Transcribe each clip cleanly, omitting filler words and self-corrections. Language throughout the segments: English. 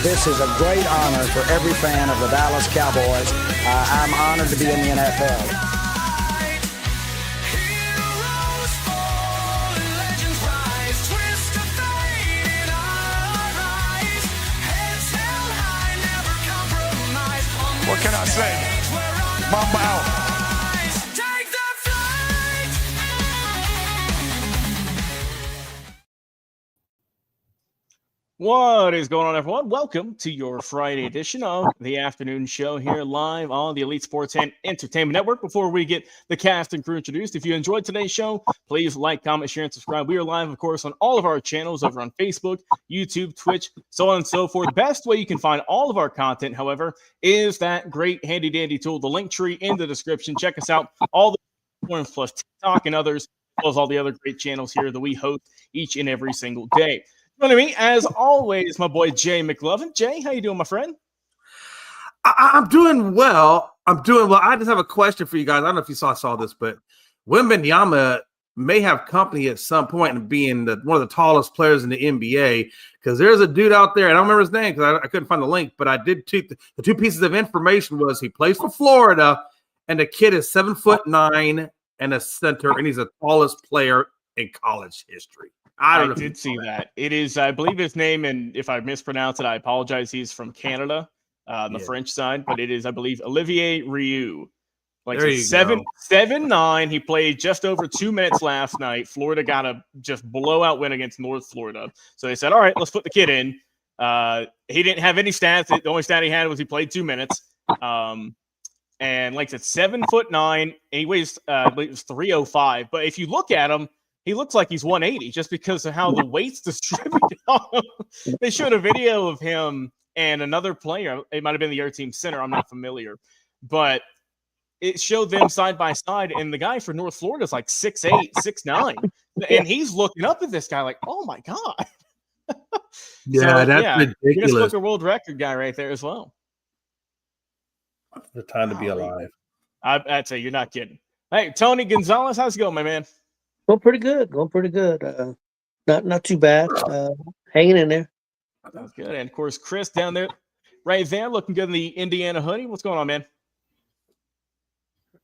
This is a great honor for every fan of the Dallas Cowboys. I'm honored to be in the NFL. What can I say? Mamba out. What is going on, everyone? Welcome to your Friday edition of the afternoon show here live on the Elite Sports and Entertainment Network. Before we get the cast and crew introduced, if you enjoyed today's show, please like, comment, share, and subscribe. We are live, of course, on all of our channels over on Facebook, YouTube, Twitch, so on and so forth. The best way you can find all of our content, however, is that great handy-dandy tool, the link tree in the description. Check us out, all the platforms plus TikTok and others, as well as all the other great channels here that we host each and every single day. Joining me, as always, my boy Jay McLovin. Jay, how you doing, my friend? I'm doing well. I just have a question for you guys. I don't know if you saw this, but Wembanyama may have company at some point in being one of the tallest players in the NBA, because there's a dude out there, and I don't remember his name because I couldn't find the link, but I did the two pieces of information was he plays for Florida, and the kid is 7'9" and a center, and he's the tallest player in college history. I did see that. It is, I believe his name, and if I mispronounce it, I apologize. He's from Canada, on the French side, but it is, I believe, Olivier Rioux. Like 7'9". He played just over 2 minutes last night. Florida got a just blowout win against North Florida. So they said, all right, let's put the kid in. He didn't have any stats. The only stat he had was he played 2 minutes. And like I said, 7'9". He weighs, I believe it was 305. But if you look at him, he looks like he's 180 just because of how the weight's distributed. They showed a video of him and another player. It might have been the other team center. I'm not familiar. But it showed them side by side. And the guy for North Florida is like 6'8", 6'9". And he's looking up at this guy like, oh, my God. That's ridiculous. Just a world record guy right there as well. The time to be alive. I'd say you're not kidding. Hey, Tony Gonzalez, how's it going, my man? Going pretty good. Not too bad. Hanging in there. That's good. And of course, Chris down there, right there, looking good in the Indiana hoodie. What's going on, man?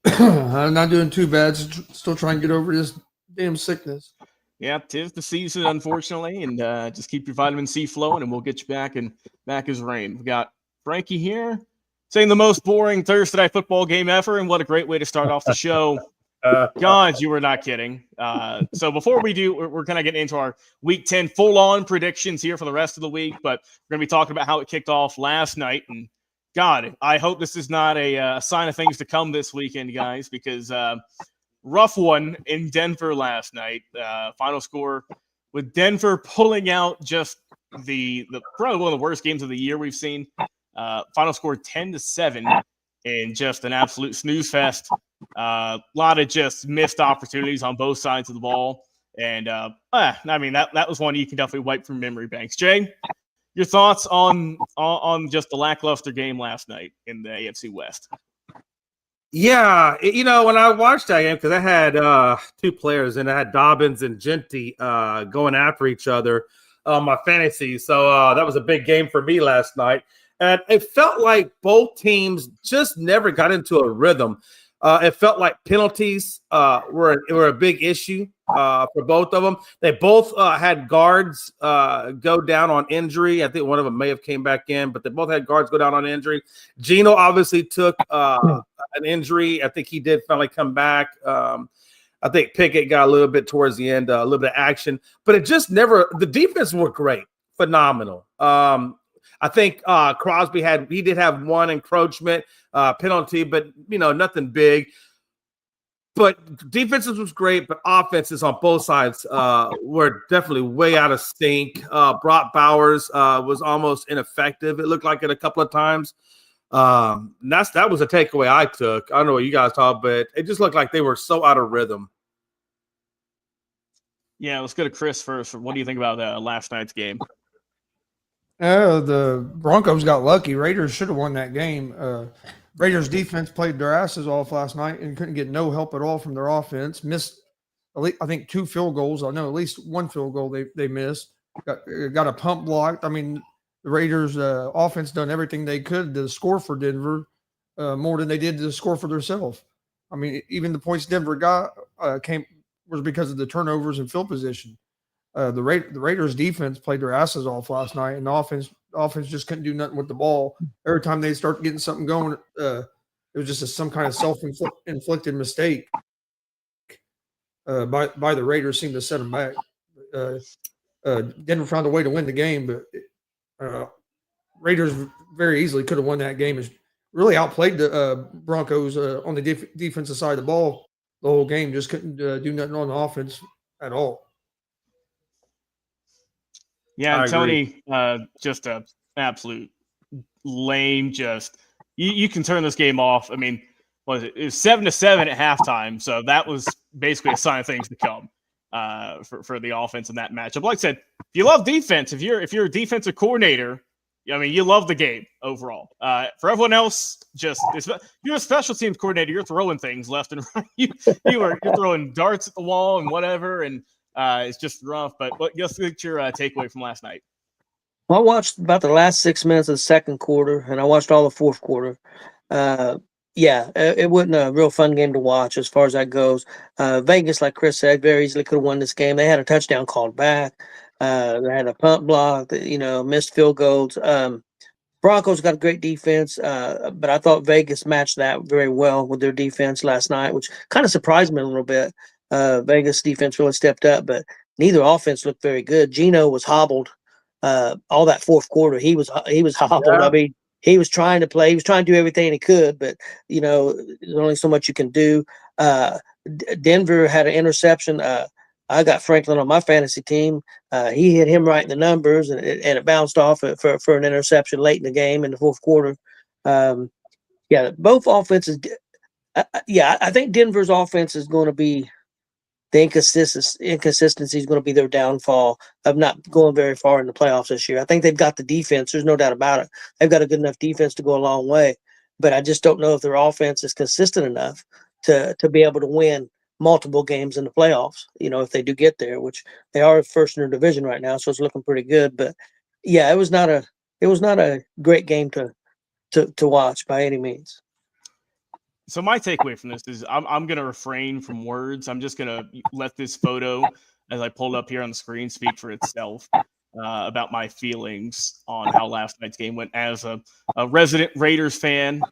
I'm not doing too bad. Still trying to get over this damn sickness. Yeah, 'tis the season, unfortunately, and just keep your vitamin C flowing, and we'll get you back as rain. We've got Frankie here saying the most boring Thursday night football game ever, and what a great way to start off the show. God, you were not kidding. So before we do, we're kind of getting into our Week 10 full-on predictions here for the rest of the week, but we're going to be talking about how it kicked off last night. And God, I hope this is not a sign of things to come this weekend, guys, because rough one in Denver last night. Final score with Denver pulling out just the probably one of the worst games of the year we've seen. Final score 10-7, and just an absolute snooze fest. A lot of just missed opportunities on both sides of the ball. And, I mean, that was one you can definitely wipe from memory banks. Jay, your thoughts on just the lackluster game last night in the AFC West? Yeah, when I watched that game, because I had two players, and I had Dobbins and Genty going after each other on my fantasy. So that was a big game for me last night. And it felt like both teams just never got into a rhythm. It felt like penalties were a big issue for both of them. They both had guards go down on injury. I think one of them may have came back in, but they both had guards go down on injury. Geno obviously took an injury. I think he did finally come back. I think Pickett got a little bit towards the end, a little bit of action, but it just never – the defense were great, phenomenal. I think Crosby did have one encroachment penalty, but nothing big. But defenses was great, but offenses on both sides were definitely way out of sync. Brock Bowers was almost ineffective. It looked like it a couple of times. That was a takeaway I took. I don't know what you guys thought, but it just looked like they were so out of rhythm. Yeah, let's go to Chris first. What do you think about last night's game? The Broncos got lucky. Raiders should have won that game. Raiders defense played their asses off last night and couldn't get no help at all from their offense. Missed, I think, 2 field goals. I know at least one field goal they missed. Got a pump blocked. I mean, the Raiders offense done everything they could to score for Denver more than they did to score for themselves. I mean, even the points Denver got was because of the turnovers and field position. The Raiders defense played their asses off last night, and the offense just couldn't do nothing with the ball. Every time they start getting something going, it was just some kind of self-inflicted mistake by the Raiders seemed to set them back. Denver found a way to win the game, but Raiders very easily could have won that game. It's really outplayed the Broncos on the defensive side of the ball the whole game. Just couldn't do nothing on the offense at all. Yeah, and Tony, just a absolute lame. Just you can turn this game off. I mean, what was it? It was 7-7 at halftime, so that was basically a sign of things to come for the offense in that matchup. Like I said, if you love defense, if you're a defensive coordinator, I mean, you love the game overall. For everyone else, you're a special teams coordinator. You're throwing things left and right. You're throwing darts at the wall and whatever, and it's just rough. But just get your takeaway from last night. Well, I watched about the last 6 minutes of the second quarter, and I watched all the fourth quarter. It wasn't a real fun game to watch as far as that goes. Vegas, like Chris said, very easily could have won this game. They had a touchdown called back. They had a punt block, missed field goals. Broncos got a great defense, but I thought Vegas matched that very well with their defense last night, which kind of surprised me a little bit. Vegas defense really stepped up, but neither offense looked very good. Geno was hobbled all that fourth quarter. He was hobbled. Yeah. I mean, he was trying to play. He was trying to do everything he could, but, there's only so much you can do. Denver had an interception. I got Franklin on my fantasy team. He hit him right in the numbers, and it bounced off for an interception late in the game in the fourth quarter. Both offenses. I think Denver's offense is going to be the inconsistency is going to be their downfall of not going very far in the playoffs this year. I think they've got the defense. There's no doubt about it. They've got a good enough defense to go a long way, but I just don't know if their offense is consistent enough to be able to win multiple games in the playoffs, if they do get there, which they are first in their division right now. So it's looking pretty good, but yeah, it was not a great game to watch by any means. So my takeaway from this is I'm going to refrain from words. I'm just going to let this photo, as I pulled up here on the screen, speak for itself about my feelings on how last night's game went as a resident Raiders fan.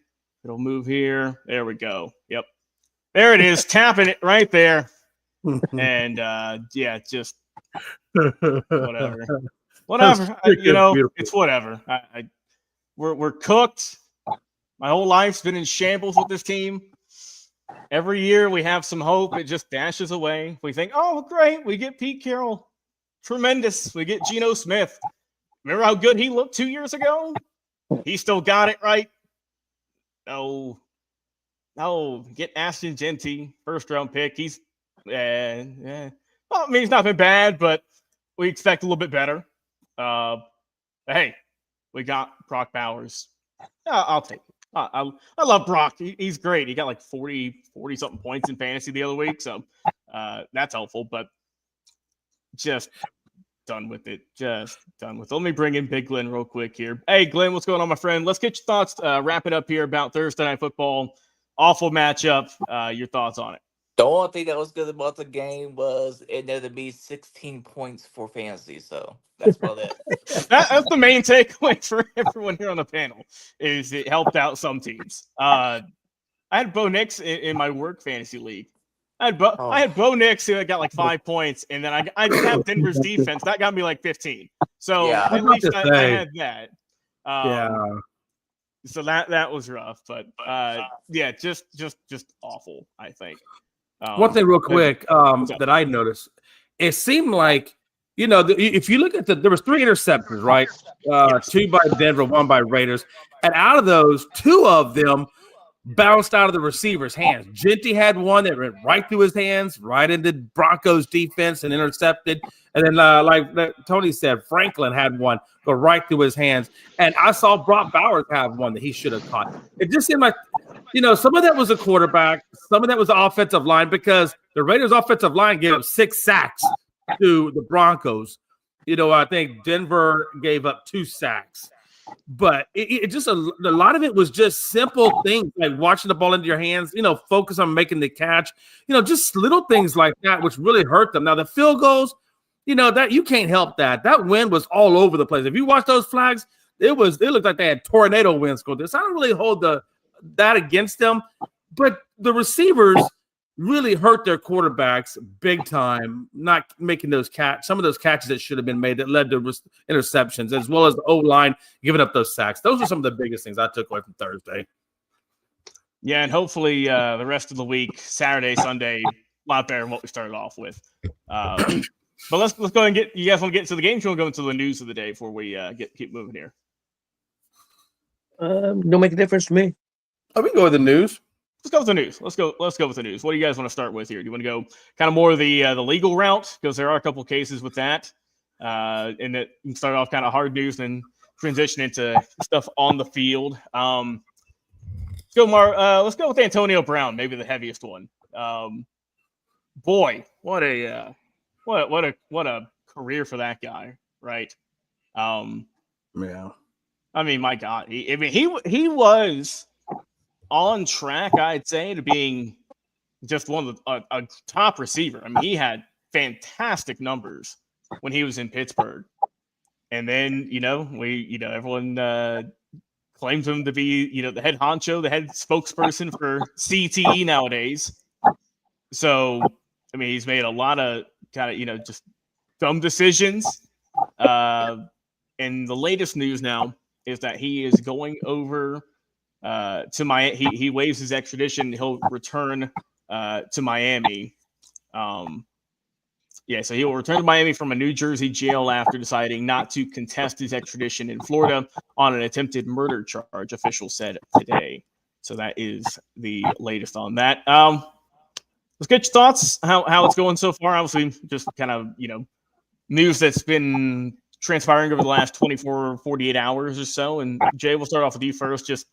It'll move here. There we go. Yep. There it is, tapping it right there. And, just whatever. Whatever. It's whatever. We're cooked. My whole life's been in shambles with this team. Every year we have some hope. It just dashes away. We think, oh, great. We get Pete Carroll. Tremendous. We get Geno Smith. Remember how good he looked 2 years ago? He still got it right. No, get Ashton Genty, first-round pick. He's he's not been bad, but we expect a little bit better. Hey, we got Brock Bowers. I'll take it. I love Brock. He's great. He got like 40-something points in fantasy the other week, so that's helpful, but just done with it. Just done with it. Let me bring in Big Glenn real quick here. Hey, Glenn, what's going on, my friend? Let's get your thoughts, wrap it up here about Thursday Night Football. Awful matchup. Your thoughts on it? The only thing that was good about the game was it netted to be 16 points for fantasy, so that's about it. That's the main takeaway for everyone here on the panel, is it helped out some teams. I had Bo Nix in my work fantasy league. I had Bo Nix who got like 5 points, and then I didn't have Denver's defense. That got me like 15. So yeah, at least I had that. So that was rough, but just awful, I think. One thing real quick that I noticed, it seemed like, if you look at there was 3 interceptions, right? Yes. 2 by Denver, 1 by Raiders. And out of those, 2 of them bounced out of the receiver's hands. Genty had one that went right through his hands, right into Broncos defense and intercepted. And then, like Tony said, Franklin had one go right through his hands. And I saw Brock Bowers have one that he should have caught. It just seemed like, some of that was a quarterback, some of that was the offensive line, because the Raiders' offensive line gave up 6 sacks to the Broncos. I think Denver gave up 2 sacks. But it just a lot of it was just simple things like watching the ball into your hands, focus on making the catch, just little things like that, which really hurt them. Now, the field goals, that you can't help that. That wind was all over the place. If you watch those flags, it looked like they had tornado winds going through. So I don't really hold that against them. But the receivers really hurt their quarterbacks big time, not making some of those catches that should have been made that led to interceptions, as well as the O-line giving up those sacks. Those are some of the biggest things I took away from Thursday. Yeah, and hopefully the rest of the week, Saturday, Sunday, a lot better than what we started off with. But let's go and you guys want to get into the game? You want to go into the news of the day before we keep moving here? Don't make a difference to me. Oh, we can go with the news. Let's go with the news. Let's go with the news. What do you guys want to start with here? Do you want to go kind of more of the legal route, because there are a couple cases with that, and that you can start off kind of hard news and transition into stuff on the field. Let's go with Antonio Brown, maybe the heaviest one. Boy, what a career for that guy, right? Yeah. I mean, my God, he was on track, I'd say, to being just one of a top receiver. I mean, he had fantastic numbers when he was in Pittsburgh, and then everyone claims him to be the head honcho, the head spokesperson for CTE nowadays. So, I mean, he's made a lot of kind of just dumb decisions. And the latest news now is that he is going over to Miami. He waives his extradition. He'll return to Miami. So he will return to Miami from a New Jersey jail after deciding not to contest his extradition in Florida on an attempted murder charge, officials said today. So that is the latest on that. Let's get your thoughts, how it's going so far. Obviously, just kind of, news that's been transpiring over the last 24, 48 hours or so. And Jay, we'll start off with you first. Just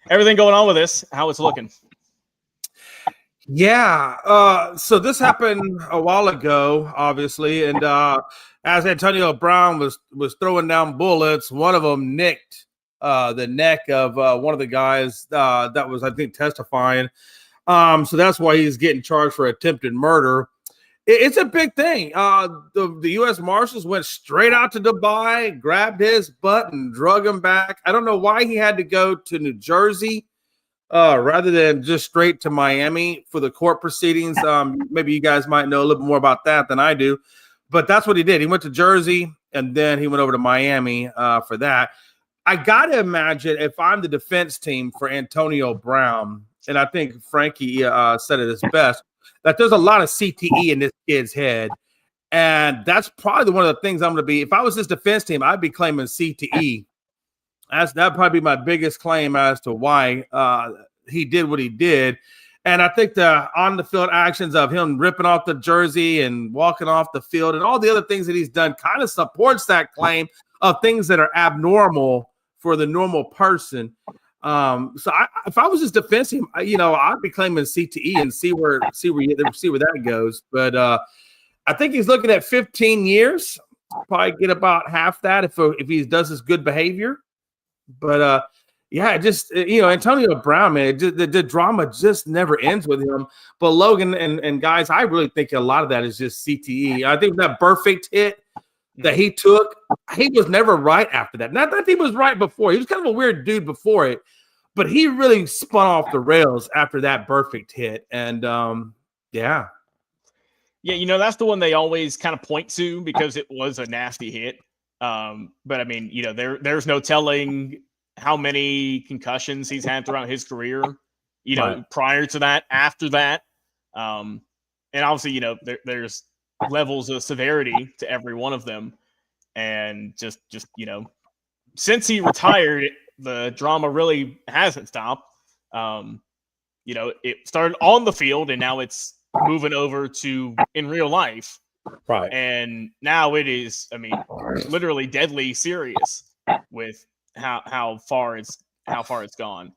everything going on with this, how it's looking. Yeah. So this happened a while ago, obviously. And as Antonio Brown was throwing down bullets, one of them nicked the neck of one of the guys that was, I think, testifying. So that's why he's getting charged for attempted murder. It's a big thing. The U.S. Marshals went straight out to Dubai, grabbed his butt, and drug him back. I don't know why he had to go to New Jersey rather than just straight to Miami for the court proceedings. Maybe you guys might know a little bit more about that than I do. But that's what he did. He went to Jersey, and then he went over to Miami for that. I got to imagine if I'm the defense team for Antonio Brown, and I think Frankie said it as best, that there's a lot of CTE in this kid's head. And that's probably one of the things I'm going to be. If I was this defense team, I'd be claiming CTE. That'd probably be my biggest claim as to why he did what he did. And I think the on-the-field actions of him ripping off the jersey and walking off the field and all the other things that he's done kind of supports that claim of things that are abnormal for the normal person. So if I was just defense team, I'd be claiming CTE and see where that goes. But I think he's looking at 15 years. Probably get about half that if he does his good behavior. But Antonio Brown, man, the drama just never ends with him. But Logan and guys, I really think a lot of that is just CTE. I think that perfect hit that he took, he was never right after that. Not that he was right before. He was kind of a weird dude before it, but he really spun off the rails after that perfect hit. And yeah, that's the one they always kind of point to because it was a nasty hit. But I mean, there's no telling how many concussions he's had throughout his career, right. Prior to that, after that. And obviously, there's levels of severity to every one of them. And just since he retired, the drama really hasn't stopped. It started on the field and now it's moving over to in real life. Right. And now it is, literally deadly serious with how far it's gone.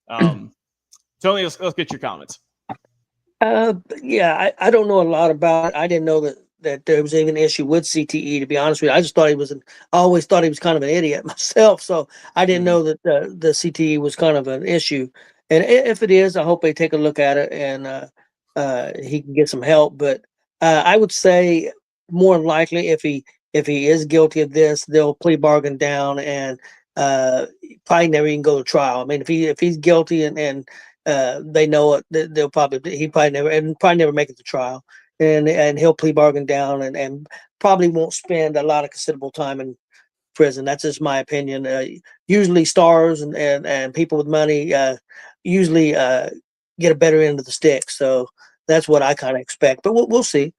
Tony, let's get your comments. I don't know a lot about it. I didn't know that that there was even an issue with CTE. To be honest with you, I just thought I always thought he was kind of an idiot myself. So I didn't know that the CTE was kind of an issue. And if it is, I hope they take a look at it and he can get some help. But I would say more than likely, if he is guilty of this, they'll plea bargain down and probably never even go to trial. I mean, if he's guilty and they know it, they'll probably never make it to trial, and he'll plea bargain down and probably won't spend a lot of considerable time in prison. That's just my opinion. Usually stars and people with money usually get a better end of the stick. So that's what I kind of expect, but we'll see.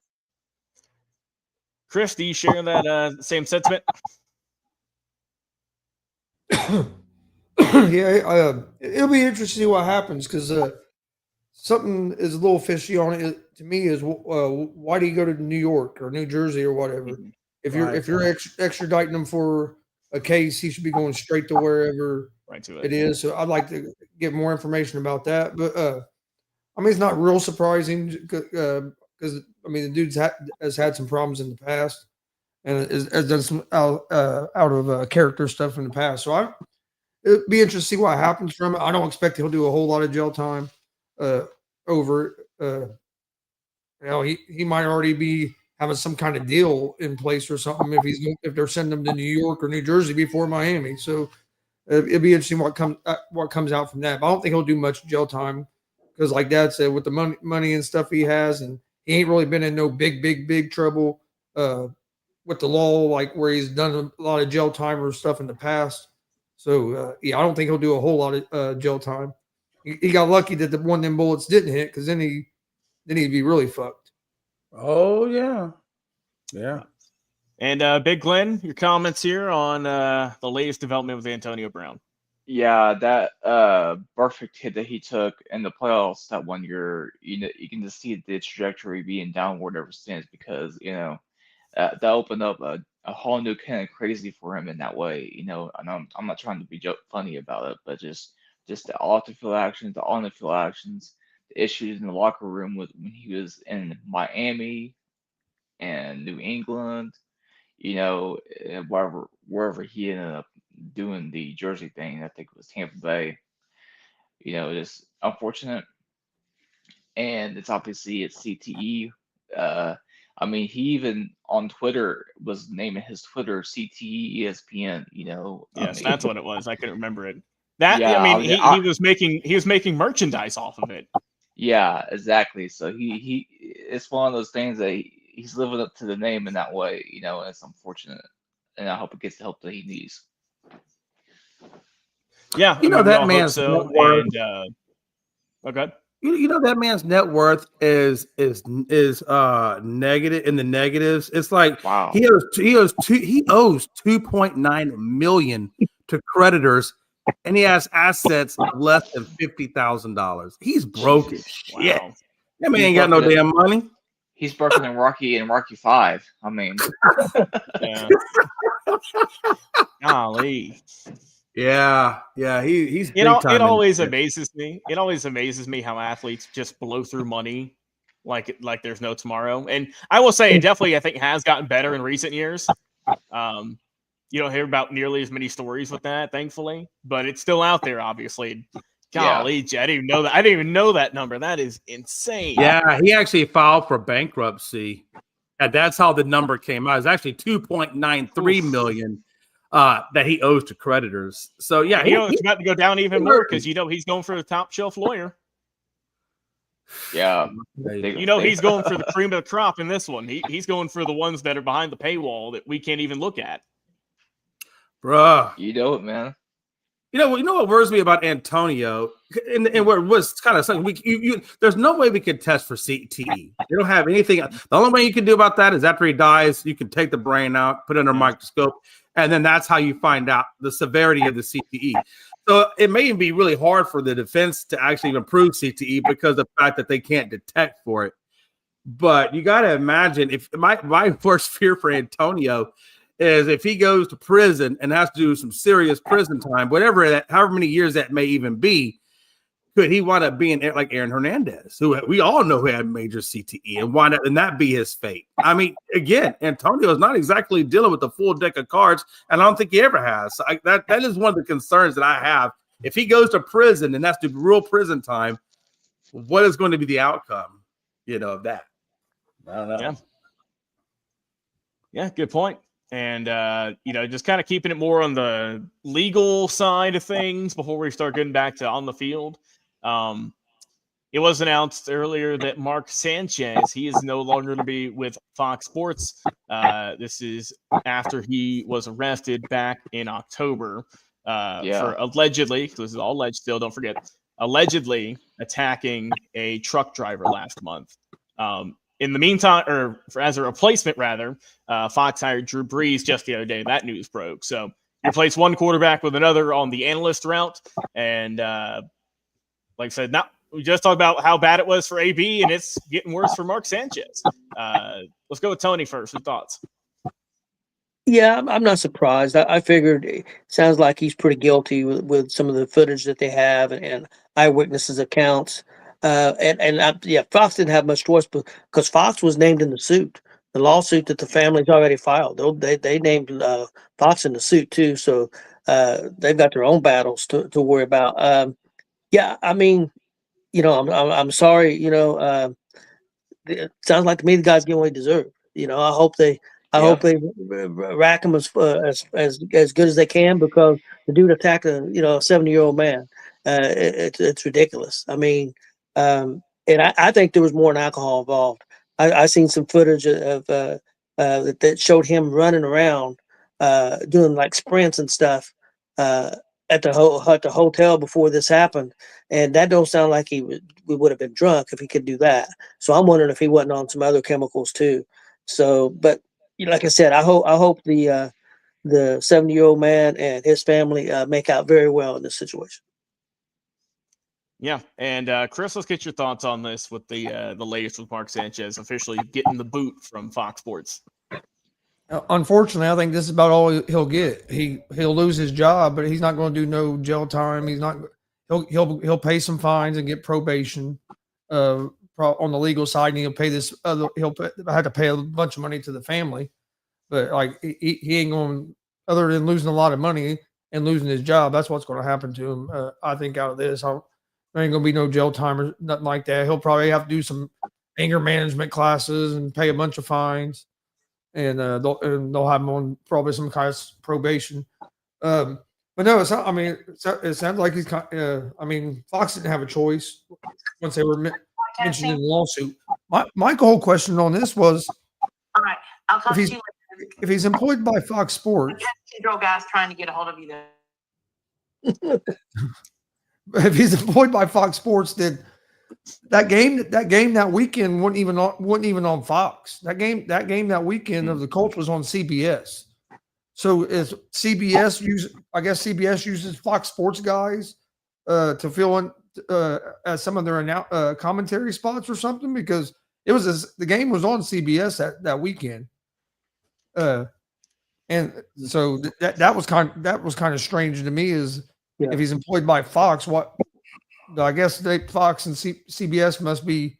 Chris, do you share that same sentiment? Yeah, it'll be interesting to see what happens because something is a little fishy on it to me. Is why do you go to New York or New Jersey or whatever? If you're extraditing him for a case, he should be going straight to wherever it is. So I'd like to get more information about that. But I mean, it's not real surprising because I mean the dude's has had some problems in the past and has done some out of character stuff in the past. So it'd be interesting to see what happens from it. I don't expect he'll do a whole lot of jail time over it. He might already be having some kind of deal in place or something if they're sending him to New York or New Jersey before Miami. So it'd be interesting what comes out from that. But I don't think he'll do much jail time because, like Dad said, with the money and stuff he has, and he ain't really been in no big trouble with the law, like where he's done a lot of jail time or stuff in the past. So I don't think he'll do a whole lot of jail time. He got lucky that the one of them bullets didn't hit because then he'd be really fucked. Oh yeah. And Big Glenn, your comments here on the latest development with Antonio Brown. Yeah, that perfect hit that he took in the playoffs that 1 year, you can just see the trajectory being downward ever since because that opened up a whole new kind of crazy for him in that way. And I'm not trying to be funny about it, but just the off the field actions, the on the field actions, the issues in the locker room when he was in Miami and New England, wherever he ended up doing the Jersey thing. I think it was Tampa Bay. Just unfortunate, and it's CTE. I mean, he even on Twitter was naming his Twitter CTE ESPN. Yes, that's what it was. I couldn't remember it. That Yeah, I mean, he was making merchandise off of it. Yeah, exactly. So he it's one of those things that he's living up to the name in that way. And it's unfortunate, and I hope it gets the help that he needs. Yeah, that man's net worth. Okay. That man's net worth is negative in the negatives. It's like Wow. he owes 2.9 million to creditors, and he has assets of less than $50,000. He's broke as shit. Wow. That man ain't got no damn money. He's broken in Rocky 5. I mean, yeah. Golly. Yeah, he's it always amazes me. It always amazes me how athletes just blow through money like there's no tomorrow. And I will say, it definitely, I think, has gotten better in recent years. You don't hear about nearly as many stories with that, thankfully, but it's still out there, obviously. Golly, I didn't even know that. I didn't even know that number. That is insane. Yeah, he actually filed for bankruptcy, and that's how the number came out. It's actually 2.93 million. That he owes to creditors. So yeah, it's about to go down even more because he's going for the top shelf lawyer. Yeah, he's going for the cream of the crop in this one. He's going for the ones that are behind the paywall that we can't even look at. Bruh, you know it, man. What worries me about Antonio, and what was kind of something there's no way we could test for CTE. They don't have anything. The only way you can do about that is after he dies, you can take the brain out, put it under a microscope, and then that's how you find out the severity of the CTE. So it may be really hard for the defense to actually even prove CTE because of the fact that they can't detect for it. But you got to imagine, if my worst fear for Antonio is if he goes to prison and has to do some serious prison time, however many years that may even be, could he wind up being like Aaron Hernandez, who we all know who had major CTE, and wind up and that be his fate? I mean, again, Antonio is not exactly dealing with the full deck of cards, and I don't think he ever has. So that is one of the concerns that I have. If he goes to prison and that's the real prison time, what is going to be the outcome, of that? I don't know. Yeah, good point. And, just kind of keeping it more on the legal side of things before we start getting back to on the field. It was announced earlier that Mark Sanchez, he is no longer going to be with Fox Sports. This is after he was arrested back in October for allegedly, this is all alleged still, don't forget, allegedly attacking a truck driver last month. In the meantime, or as a replacement, rather, Fox hired Drew Brees just the other day. That news broke. So you replace one quarterback with another on the analyst route. And like I said, we just talked about how bad it was for AB, and it's getting worse for Mark Sanchez. Let's go with Tony first. Your thoughts? Yeah, I'm not surprised. I figured it sounds like he's pretty guilty with some of the footage that they have and eyewitnesses accounts. Fox didn't have much choice because Fox was named in the lawsuit that the family's already filed. They named Fox in the suit too, so they've got their own battles to worry about. I mean, I'm sorry. It sounds like to me the guy's getting what he deserved. I hope they rack him as good as they can, because the dude attacked a 70-year-old man. It's ridiculous. I mean, and I think there was more than alcohol involved. I seen some footage of that showed him running around doing like sprints and stuff at the hotel before this happened, and that don't sound like we would have been drunk if he could do that. So I'm wondering if he wasn't on some other chemicals too. So, but like I said, I hope the 70-year-old man and his family make out very well in this situation. Yeah, and Chris, let's get your thoughts on this with the latest with Mark Sanchez officially getting the boot from Fox Sports. Unfortunately, I think this is about all he'll get. He'll lose his job, but he's not going to do no jail time. He's not. He'll pay some fines and get probation on the legal side, and he'll pay this other. He'll have to pay a bunch of money to the family, but like he ain't going, other than losing a lot of money and losing his job. That's what's going to happen to him. I think out of this, there ain't going to be no jail time or nothing like that. He'll probably have to do some anger management classes and pay a bunch of fines. And they'll have him on probably some kind of probation. But no, it's not, I mean, it sounds like he's. I mean, Fox didn't have a choice once they were mentioned in the lawsuit. My whole question on this was, all right, I'll talk to you later. If he's employed by Fox Sports, guys trying to get a hold of you there. If he's employed by Fox Sports, then that game that weekend wasn't even on Fox. That game that weekend of the Colts was on CBS. So is CBS CBS uses Fox Sports guys to fill in as some of their commentary spots or something, because the game was on CBS that weekend. And so that was kind of strange to me, is if he's employed by Fox, what I guess Fox and CBS must be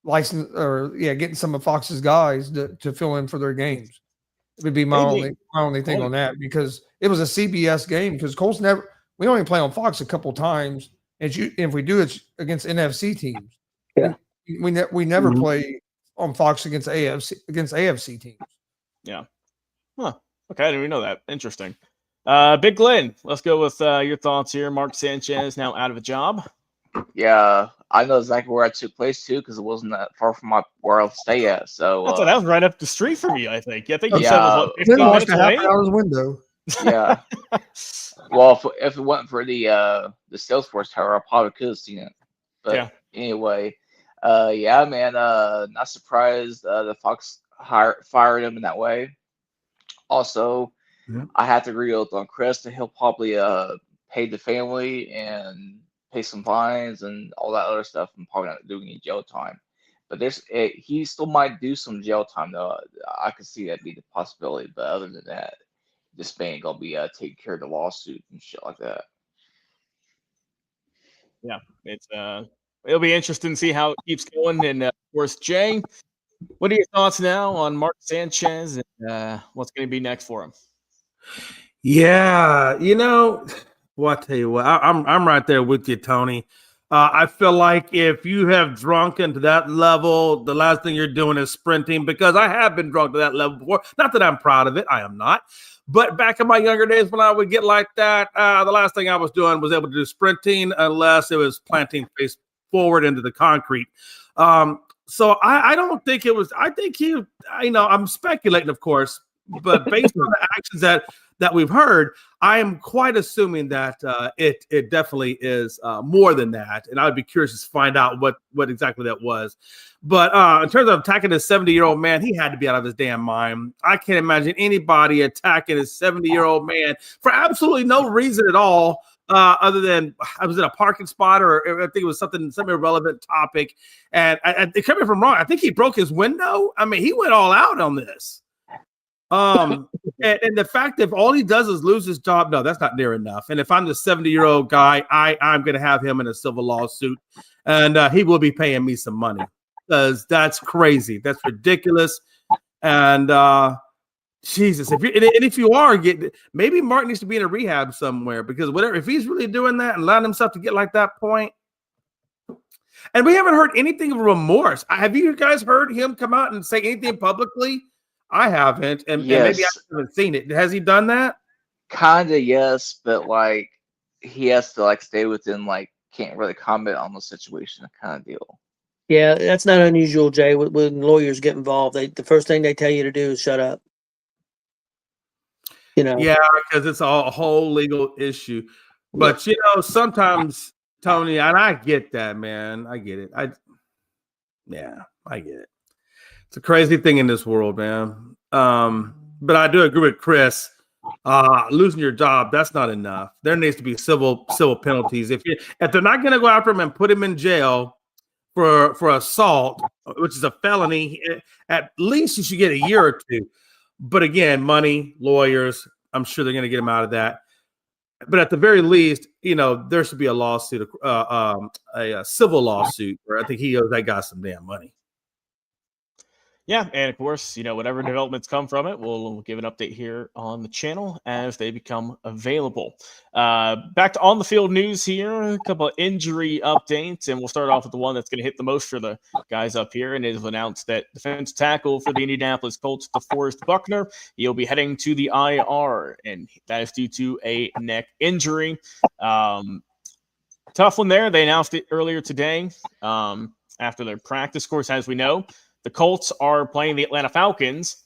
licensed or getting some of Fox's guys to fill in for their games. It would be my only thing on that, because it was a CBS game, because Colts we only play on Fox a couple times, and if we do, it's against NFC teams. Yeah, we never play on Fox against AFC teams. Yeah. Huh. Okay, I didn't even know that. Interesting. Big Glenn, let's go with your thoughts here. Mark Sanchez now out of a job. Yeah, I know exactly where I took place too, because it wasn't that far from where I'll stay at. So that was right up the street from you, I think. I think you Yeah. said it was what, 15 minutes away? Out his window. Yeah. Well, if it wasn't for the Salesforce tower, I probably could have seen it. But anyway, man, not surprised the Fox fired him in that way. Also, I have to agree with on Chris that he'll probably pay the family and pay some fines and all that other stuff, and probably not doing any jail time. But he still might do some jail time though. I could see that be the possibility. But other than that, this man ain't gonna be taking care of the lawsuit and shit like that. Yeah, it's it'll be interesting to see how it keeps going. And of course, Jay, what are your thoughts now on Mark Sanchez and what's going to be next for him? Yeah, well, I tell you what, I'm right there with you, Tony. I feel like if you have drunken to that level, the last thing you're doing is sprinting, because I have been drunk to that level before. Not that I'm proud of it, I am not. But back in my younger days when I would get like that, the last thing I was doing was able to do sprinting, unless it was planting face forward into the concrete. So I don't think it was. I think I'm speculating, of course, but based on the actions that we've heard, I am quite assuming that it definitely is more than that, and I would be curious to find out what exactly that was. But in terms of attacking a 70-year-old man, he had to be out of his damn mind. I can't imagine anybody attacking a 70-year-old man for absolutely no reason at all, other than I was in a parking spot, or I think it was some irrelevant topic. And it could be from wrong. I think he broke his window. I mean, he went all out on this. And the fact that if all he does is lose his job, no, that's not near enough. And if I'm the 70-year-old guy, I'm going to have him in a civil lawsuit, and he will be paying me some money, because that's crazy. That's ridiculous. And Jesus, if you are getting, maybe Mark needs to be in a rehab somewhere, because whatever, if he's really doing that and allowing himself to get like that point. And we haven't heard anything of remorse. Have you guys heard him come out and say anything publicly? I haven't, and maybe I haven't seen it. Has he done that? Kinda, yes, but like he has to like stay within, like, can't really comment on the situation kind of deal. Yeah, that's not unusual, Jay. When lawyers get involved, the first thing they tell you to do is shut up. Yeah, because it's a whole legal issue. But sometimes, Tony, and I get that, man. I get it. I get it. It's a crazy thing in this world, man. But I do agree with Chris. Losing your job, that's not enough. There needs to be civil penalties. If they're not going to go after him and put him in jail for assault, which is a felony, at least you should get a year or two. But again, money, lawyers, I'm sure they're going to get him out of that. But at the very least, there should be a lawsuit, a civil lawsuit, where I think he owes that guy some damn money. Yeah, and of course, whatever developments come from it, we'll give an update here on the channel as they become available. Back to on the field news here, a couple of injury updates, and we'll start off with the one that's going to hit the most for the guys up here. And it is announced that defensive tackle for the Indianapolis Colts, DeForest Buckner, he'll be heading to the IR, and that is due to a neck injury. Tough one there. They announced it earlier today after their practice course, as we know. The Colts are playing the Atlanta Falcons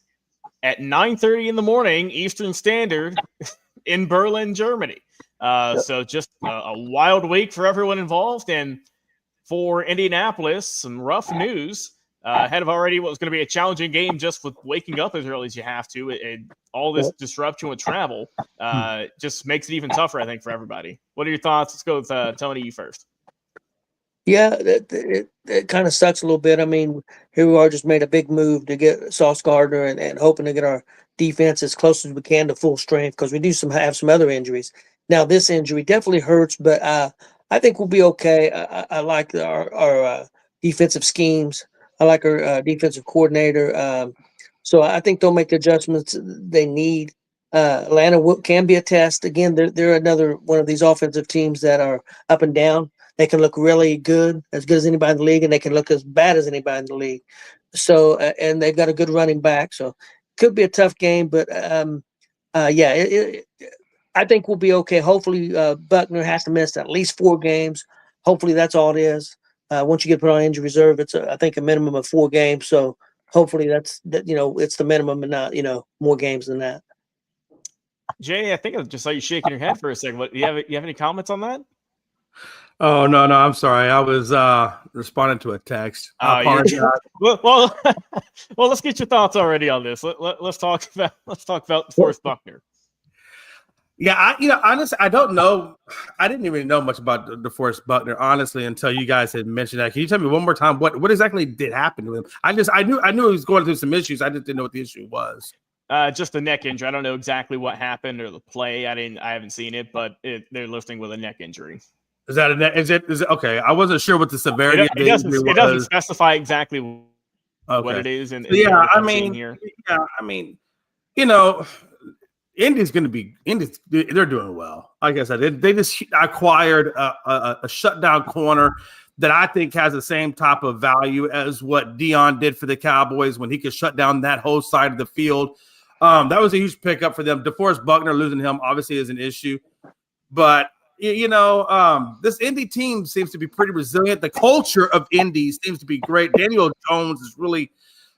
at 9:30 in the morning Eastern Standard in Berlin, Germany. So just a wild week for everyone involved. And for Indianapolis, some rough news ahead of already what was going to be a challenging game just with waking up as early as you have to. And all this disruption with travel just makes it even tougher, I think, for everybody. What are your thoughts? Let's go with Tony, you first. Yeah, it kind of sucks a little bit. I mean, here we are, just made a big move to get Sauce Gardner and hoping to get our defense as close as we can to full strength, because we do have some other injuries. Now, this injury definitely hurts, but I think we'll be okay. I like our defensive schemes. I like our defensive coordinator. So I think they'll make the adjustments they need. Atlanta can be a test. Again, they're another one of these offensive teams that are up and down. They can look really good as anybody in the league, and they can look as bad as anybody in the league. So, and they've got a good running back. So, it could be a tough game, but I think we'll be okay. Hopefully, Buckner has to miss at least 4 games. Hopefully, that's all it is. Once you get put on injury reserve, it's I think a minimum of 4 games. So, hopefully, it's the minimum, and not more games than that. Jay, I think I just saw you shaking your head for a second. What, you have any comments on that? Oh, no, I'm sorry. I was responding to a text. I apologize. Well, let's get your thoughts already on this. Let's talk about DeForest Buckner. Yeah, honestly, I don't know. I didn't even know much about DeForest Buckner, honestly, until you guys had mentioned that. Can you tell me one more time what exactly did happen to him? I knew he was going through some issues. I just didn't know what the issue was. Just a neck injury. I don't know exactly what happened or the play. I haven't seen it, but they're listing with a neck injury. Is that is it okay? I wasn't sure what the severity of the injury was. It doesn't specify exactly what it is. And yeah, I mean, Indy's going to be Indy's. They're doing well. Like I said, they just acquired a shutdown corner that I think has the same type of value as what Dion did for the Cowboys when he could shut down that whole side of the field. That was a huge pickup for them. DeForest Buckner, losing him obviously is an issue, but this Indy team seems to be pretty resilient. The culture of Indy seems to be great. Daniel Jones has really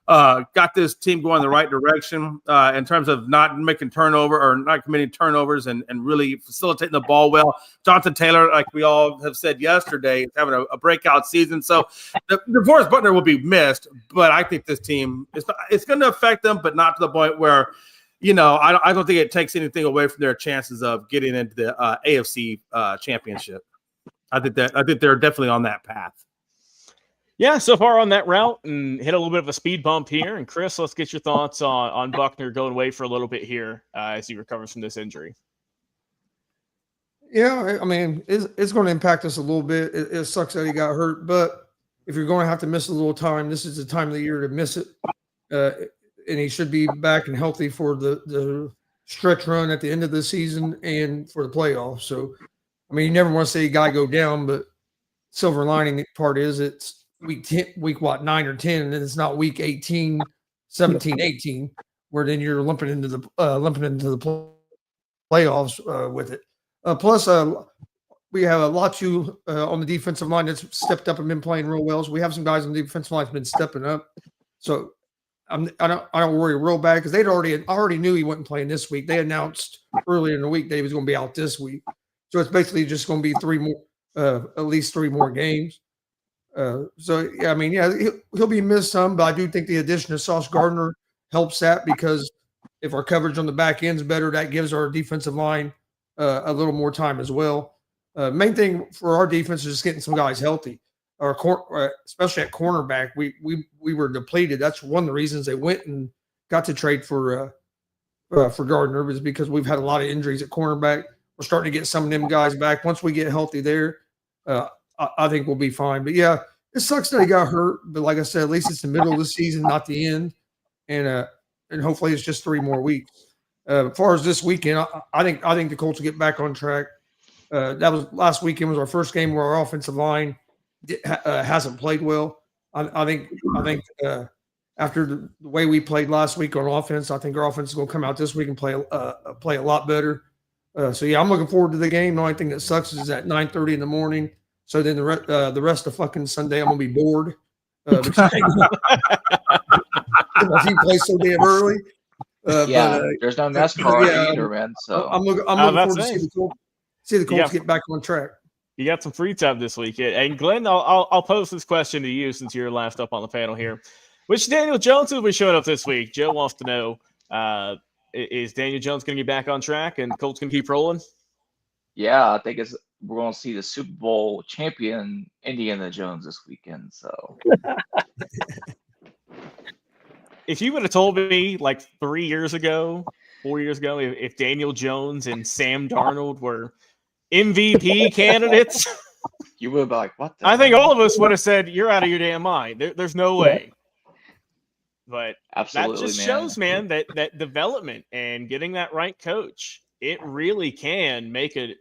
got this team going in the right direction in terms of not making turnover or not committing turnovers and really facilitating the ball well. Jonathan Taylor, like we all have said yesterday, is having a breakout season. So DeForest Buckner will be missed, but I think this team it's going to affect them, but not to the point where I don't think it takes anything away from their chances of getting into the AFC championship. I think they're definitely on that path. Yeah, so far on that route and hit a little bit of a speed bump here. And Chris, let's get your thoughts on Buckner going away for a little bit here as he recovers from this injury. Yeah, I mean, it's going to impact us a little bit. It sucks that he got hurt, but if you're going to have to miss a little time, this is the time of the year to miss it. And he should be back and healthy for the stretch run at the end of the season and for the playoffs. So, I mean, you never want to see a guy go down, but silver lining part is it's week 9 or 10, and then it's not week 18, 17, 18, where then you're limping into the playoffs with it. Plus, we have a Latu on the defensive line that's stepped up and been playing real well. So we have some guys on the defensive line that's been stepping up. So I don't worry real bad because I already knew he wasn't playing this week. They announced earlier in the week that he was going to be out this week. So it's basically just going to be at least 3 more games. So yeah, I mean, yeah, he'll be missed some, but I do think the addition of Sauce Gardner helps that because if our coverage on the back end is better, that gives our defensive line a little more time as well. Main thing for our defense is just getting some guys healthy. Especially at cornerback, we were depleted. That's one of the reasons they went and got to trade for Gardner was because we've had a lot of injuries at cornerback. We're starting to get some of them guys back. Once we get healthy there, I think we'll be fine. But yeah, it sucks that he got hurt. But like I said, at least it's the middle of the season, not the end. And hopefully it's just 3 more weeks. As far as this weekend, I think the Colts will get back on track. That was last weekend was our first game where our offensive line hasn't played well. I think after the way we played last week on offense, I think our offense is going to come out this week and play a lot better. So yeah, I'm looking forward to the game. The only thing that sucks is at 9:30 in the morning. So then the rest of fucking Sunday, I'm gonna be bored. Because he plays so damn early. There's no NASCAR either, man. So I'm looking forward to see the Colts get back on track. You got some free time this week, and Glenn, I'll pose this question to you since you're last up on the panel here. Which Daniel Jones will be showing up this week? Joe wants to know. Is Daniel Jones going to get back on track and Colts going to keep rolling? Yeah, I think we're going to see the Super Bowl champion Indiana Jones this weekend. So, if you would have told me like 4 years ago, if Daniel Jones and Sam Darnold were MVP candidates, you would be like, "What?" I think all of us would have said, "You're out of your damn mind. There's no way." But absolutely, that just shows, man, that development and getting that right coach, it really can make a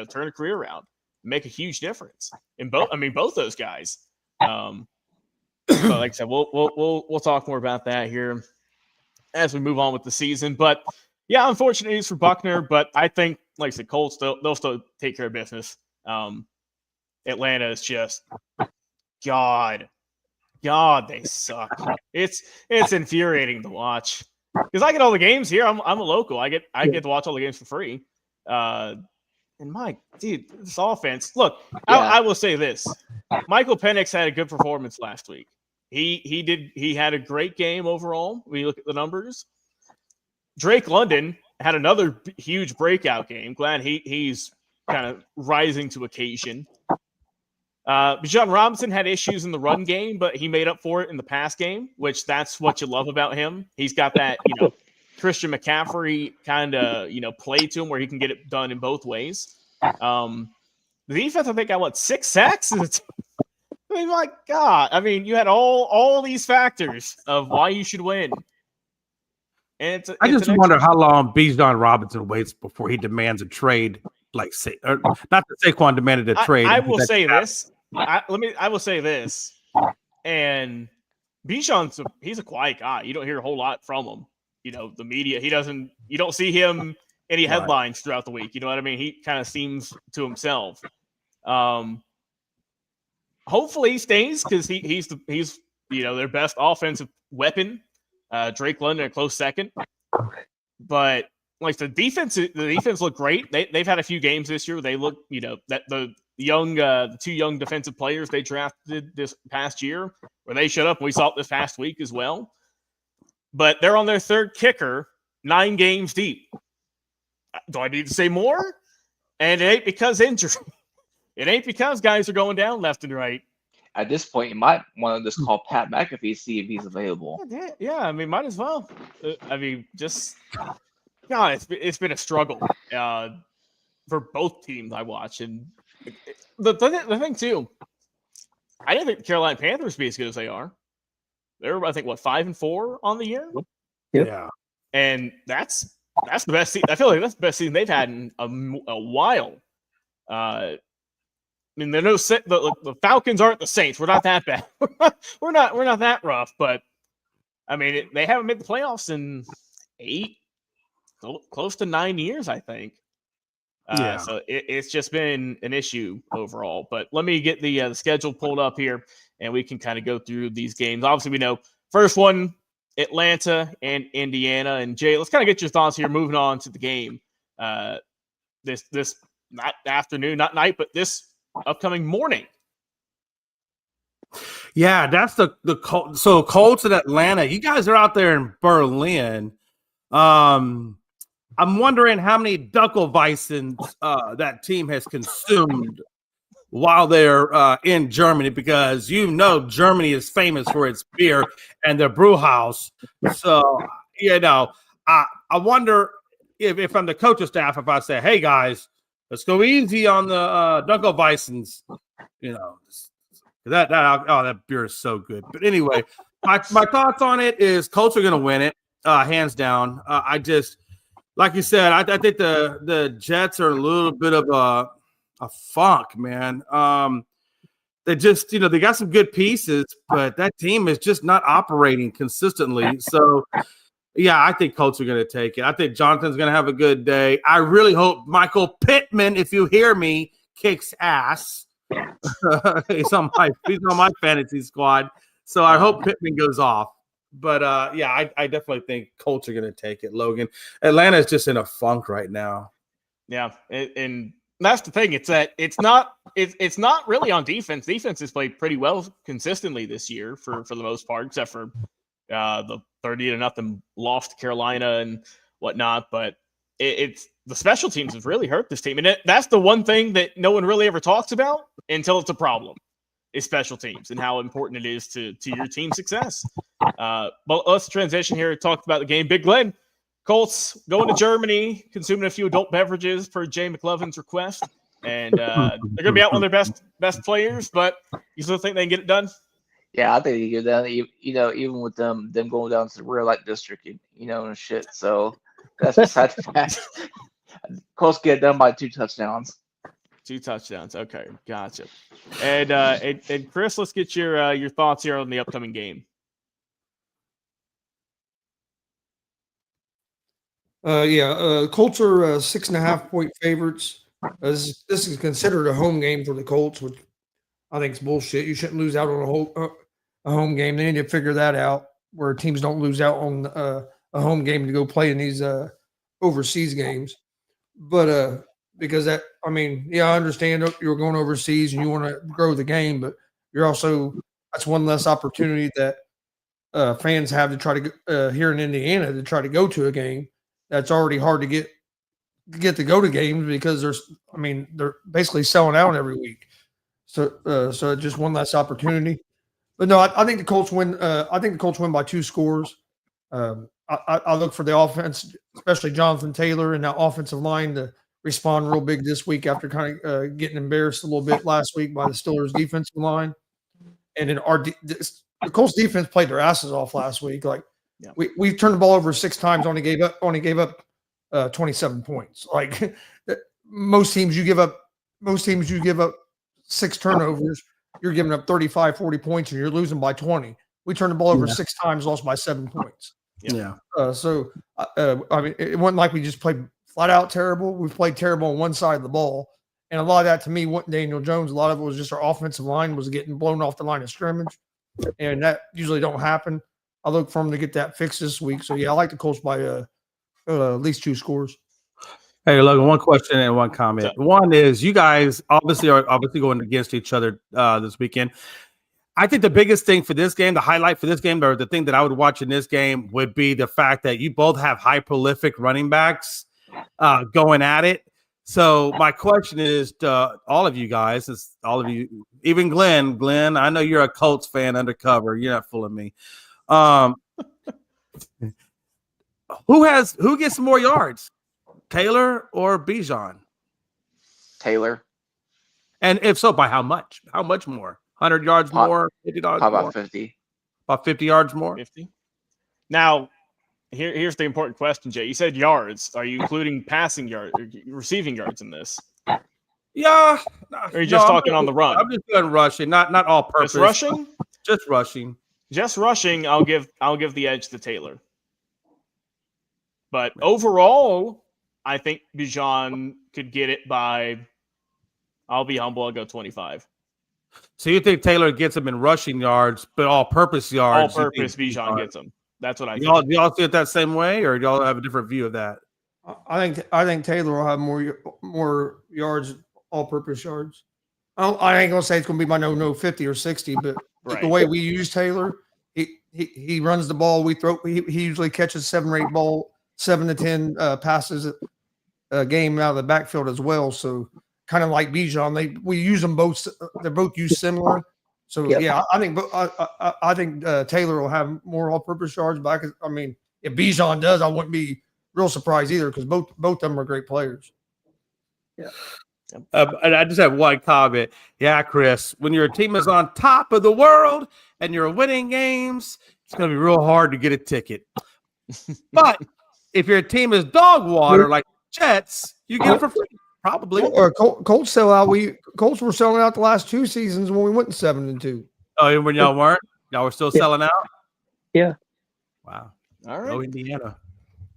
turn a career around, make a huge difference in both. I mean, both those guys. But like I said, we'll talk more about that here as we move on with the season. But yeah, unfortunate news for Buckner, but I think, like I said, Colts they'll still take care of business. Atlanta is just God, they suck. It's infuriating to watch because I get all the games here. I'm a local. I get to watch all the games for free. And this offense. Look, I will say this: Michael Penix had a good performance last week. He had a great game overall. When you look at the numbers, Drake London had another huge breakout game. Glad he's kind of rising to occasion. Bijan Robinson had issues in the run game, but he made up for it in the pass game, which that's what you love about him. He's got that, Christian McCaffrey kind of, play to him where he can get it done in both ways. The defense, I think, got 6 sacks. I mean, my God. I mean, you had all these factors of why you should win. And I just wonder how long Bijan Robinson waits before he demands a trade. Like, say, or not that Saquon demanded a trade. I will say this. I will say this. And Bijan's he's a quiet guy. You don't hear a whole lot from him. You know, the media. You don't see him any headlines throughout the week. You know what I mean? He kind of seems to himself. Hopefully he stays because he's their best offensive weapon. Drake London a close second. But like the defense looked great. They've had a few games this year where they look, that the two young defensive players they drafted this past year where they showed up. We saw it this past week as well. But they're on their third kicker, 9 games deep. Do I need to say more? And it ain't because injury. It ain't because guys are going down left and right. At this point, you might want to just call Pat McAfee, see if he's available. Yeah, I mean, might as well. It's been a struggle for both teams I watch. And the thing, too, I didn't think the Carolina Panthers would be as good as they are. They're, I think, 5-4 on the year? Yep. Yeah. And that's the best season. I feel like that's the best season they've had in a while. I mean, the Falcons aren't the Saints. We're not that bad. we're not that rough. But I mean, they haven't made the playoffs in 8, close to 9 years, I think. So it's just been an issue overall. But let me get the schedule pulled up here, and we can kind of go through these games. Obviously, we know first one, Atlanta and Indiana. And Jay, let's kind of get your thoughts here. Moving on to the game, this not afternoon, not night, but this upcoming morning. Yeah, that's the so Colts in Atlanta. You guys are out there in Berlin. I'm wondering how many Dunkelweissens that team has consumed while they're in Germany, because Germany is famous for its beer and their brew house. So I wonder if I'm the coaching staff, if I say, "Hey guys, let's go easy on the Dunkelweissens," that beer is so good. But anyway, my thoughts on it is Colts are going to win it, hands down. I just, like you said, I think the Jets are a little bit of a funk, man. They just, they got some good pieces, but that team is just not operating consistently. So, yeah, I think Colts are going to take it. I think Jonathan's going to have a good day. I really hope Michael Pittman, if you hear me, kicks ass. He's on my fantasy squad. So I hope Pittman goes off. But, I definitely think Colts are going to take it, Logan. Atlanta is just in a funk right now. Yeah, and that's the thing. It's that it's not really on defense. Defense has played pretty well consistently this year for the most part, except for the 30-0 loss to Carolina and whatnot. But it's the special teams have really hurt this team, and that's the one thing that no one really ever talks about until it's a problem. Is special teams and how important it is to your team's success. But let's transition here. Talk about the game. Big Glenn, Colts going to Germany, consuming a few adult beverages per Jay McLovin's request, and they're going to be out one of their best players. But you still think they can get it done? Yeah, I think they get it done. Even with them going down to the real light district, and shit. So that's beside the fact. Colts get it done by 2 touchdowns. 2 touchdowns. Okay, gotcha. And Chris, let's get your thoughts here on the upcoming game. Colts are 6.5-point favorites. This is considered a home game for the Colts, which I think is bullshit. You shouldn't lose out on a home game. They need to figure that out, where teams don't lose out on a home game to go play in these overseas games. But because I understand you're going overseas and you want to grow the game, but that's one less opportunity that fans have to try to here in Indiana to try to go to a game. That's already hard to get to go to games because they're basically selling out every week. So just one less opportunity. But no, I think the Colts win. I think the Colts win by 2 scores. I look for the offense, especially Jonathan Taylor and that offensive line, to respond real big this week after kind of getting embarrassed a little bit last week by the Steelers defensive line. And then the Colts defense played their asses off last week. Like we turned the ball over 6 times, only gave up 27 points. Like most teams you give up 6 turnovers, you're giving up 35, 40 points, and you're losing by 20. We turned the ball over 6 times, lost by 7 points. Yeah. So I mean, it wasn't like we just played flat out terrible. We played terrible on one side of the ball. And a lot of that to me wasn't Daniel Jones. A lot of it was just our offensive line was getting blown off the line of scrimmage. And that usually don't happen. I look for them to get that fixed this week. So, yeah, I like the Colts by at least 2 scores. Hey, Logan, one question and one comment. One is you guys obviously are going against each other this weekend. I think the biggest thing for this game, the highlight for this game, or the thing that I would watch in this game would be the fact that you both have high prolific running backs going at it. So my question is to all of you guys, even Glenn. Glenn, I know you're a Colts fan undercover. You're not fooling me. Who gets more yards, Taylor or Bijan? Taylor. And if so, by how much? How much more? 100 yards more? 50 yards How about more? 50? About 50 yards more? 50. Now, here's the important question, Jay. You said yards. Are you including passing yards, or receiving yards in this? Yeah. Or are you just talking on the run? I'm just doing rushing, not all purpose. Just rushing? Just rushing. Just rushing. I'll give the edge to Taylor. But overall, I think Bijan could get it by. I'll be humble. I'll go 25. So you think Taylor gets him in rushing yards, but all-purpose yards? All-purpose Bijan gets him. That's what I think. Y'all see it that same way, or do y'all have a different view of that? I think Taylor will have more yards, all-purpose yards. I ain't gonna say it's gonna be by no 50 or 60, but the way we use Taylor, he runs the ball. He usually catches 7 to 10 passes a game out of the backfield as well. So kind of like Bijan, we use them both. They're both used similar. So yeah, I think Taylor will have more all-purpose yards. But I mean, if Bijan does, I wouldn't be real surprised either because both of them are great players. Yeah. And I just have one comment. Yeah, Chris, when your team is on top of the world and you're winning games, it's going to be real hard to get a ticket. But if your team is dog water like Jets, you get it for free. Probably. Or Colts sell out. Colts were selling out the last 2 seasons when we went 7-2. Oh, and when y'all weren't, y'all were still selling out. Yeah. Wow. All right. Go Indiana.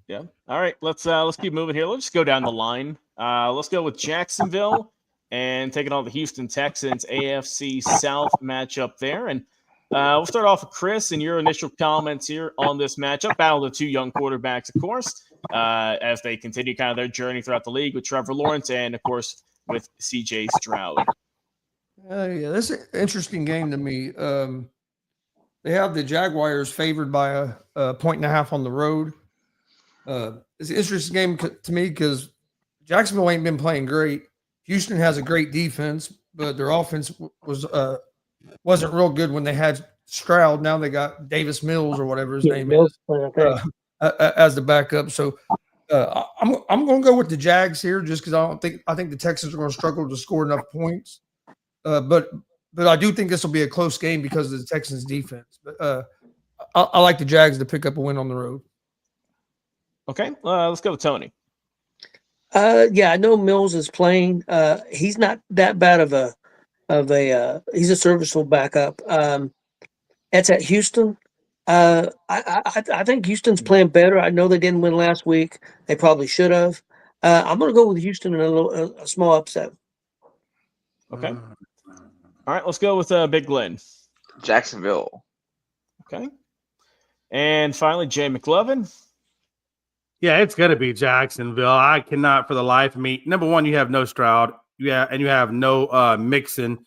Yeah. All right. Let's keep moving here. Let's just go down the line. Let's go with Jacksonville and taking on the Houston Texans AFC South matchup there. And we'll start off with Chris and your initial comments here on this matchup. Battle of the 2 young quarterbacks, of course, as they continue kind of their journey throughout the league with Trevor Lawrence and, of course, with C.J. Stroud. Yeah, this is an interesting game to me. They have the Jaguars favored by a 1.5 on the road. It's an interesting game to me because Jacksonville ain't been playing great. Houston has a great defense, but their offense wasn't real good when they had Stroud. Now they got Davis Mills or whatever his name is as the backup. So I'm going to go with the Jags here just because I think the Texans are going to struggle to score enough points. But I do think this will be a close game because of the Texans defense. But I like the Jags to pick up a win on the road. Okay, let's go with Tony. Yeah, I know Mills is playing. He's not that bad of a he's a serviceable backup. That's at Houston. I think Houston's playing better. I know they didn't win last week. They probably should have. I'm going to go with Houston in a small upset. Okay. All right, let's go with Big Glenn. Jacksonville. Okay. And finally, Jay McLovin. Yeah, it's going to be Jacksonville. I cannot for the life of me. Number one, you have no Stroud. You have no Mixon.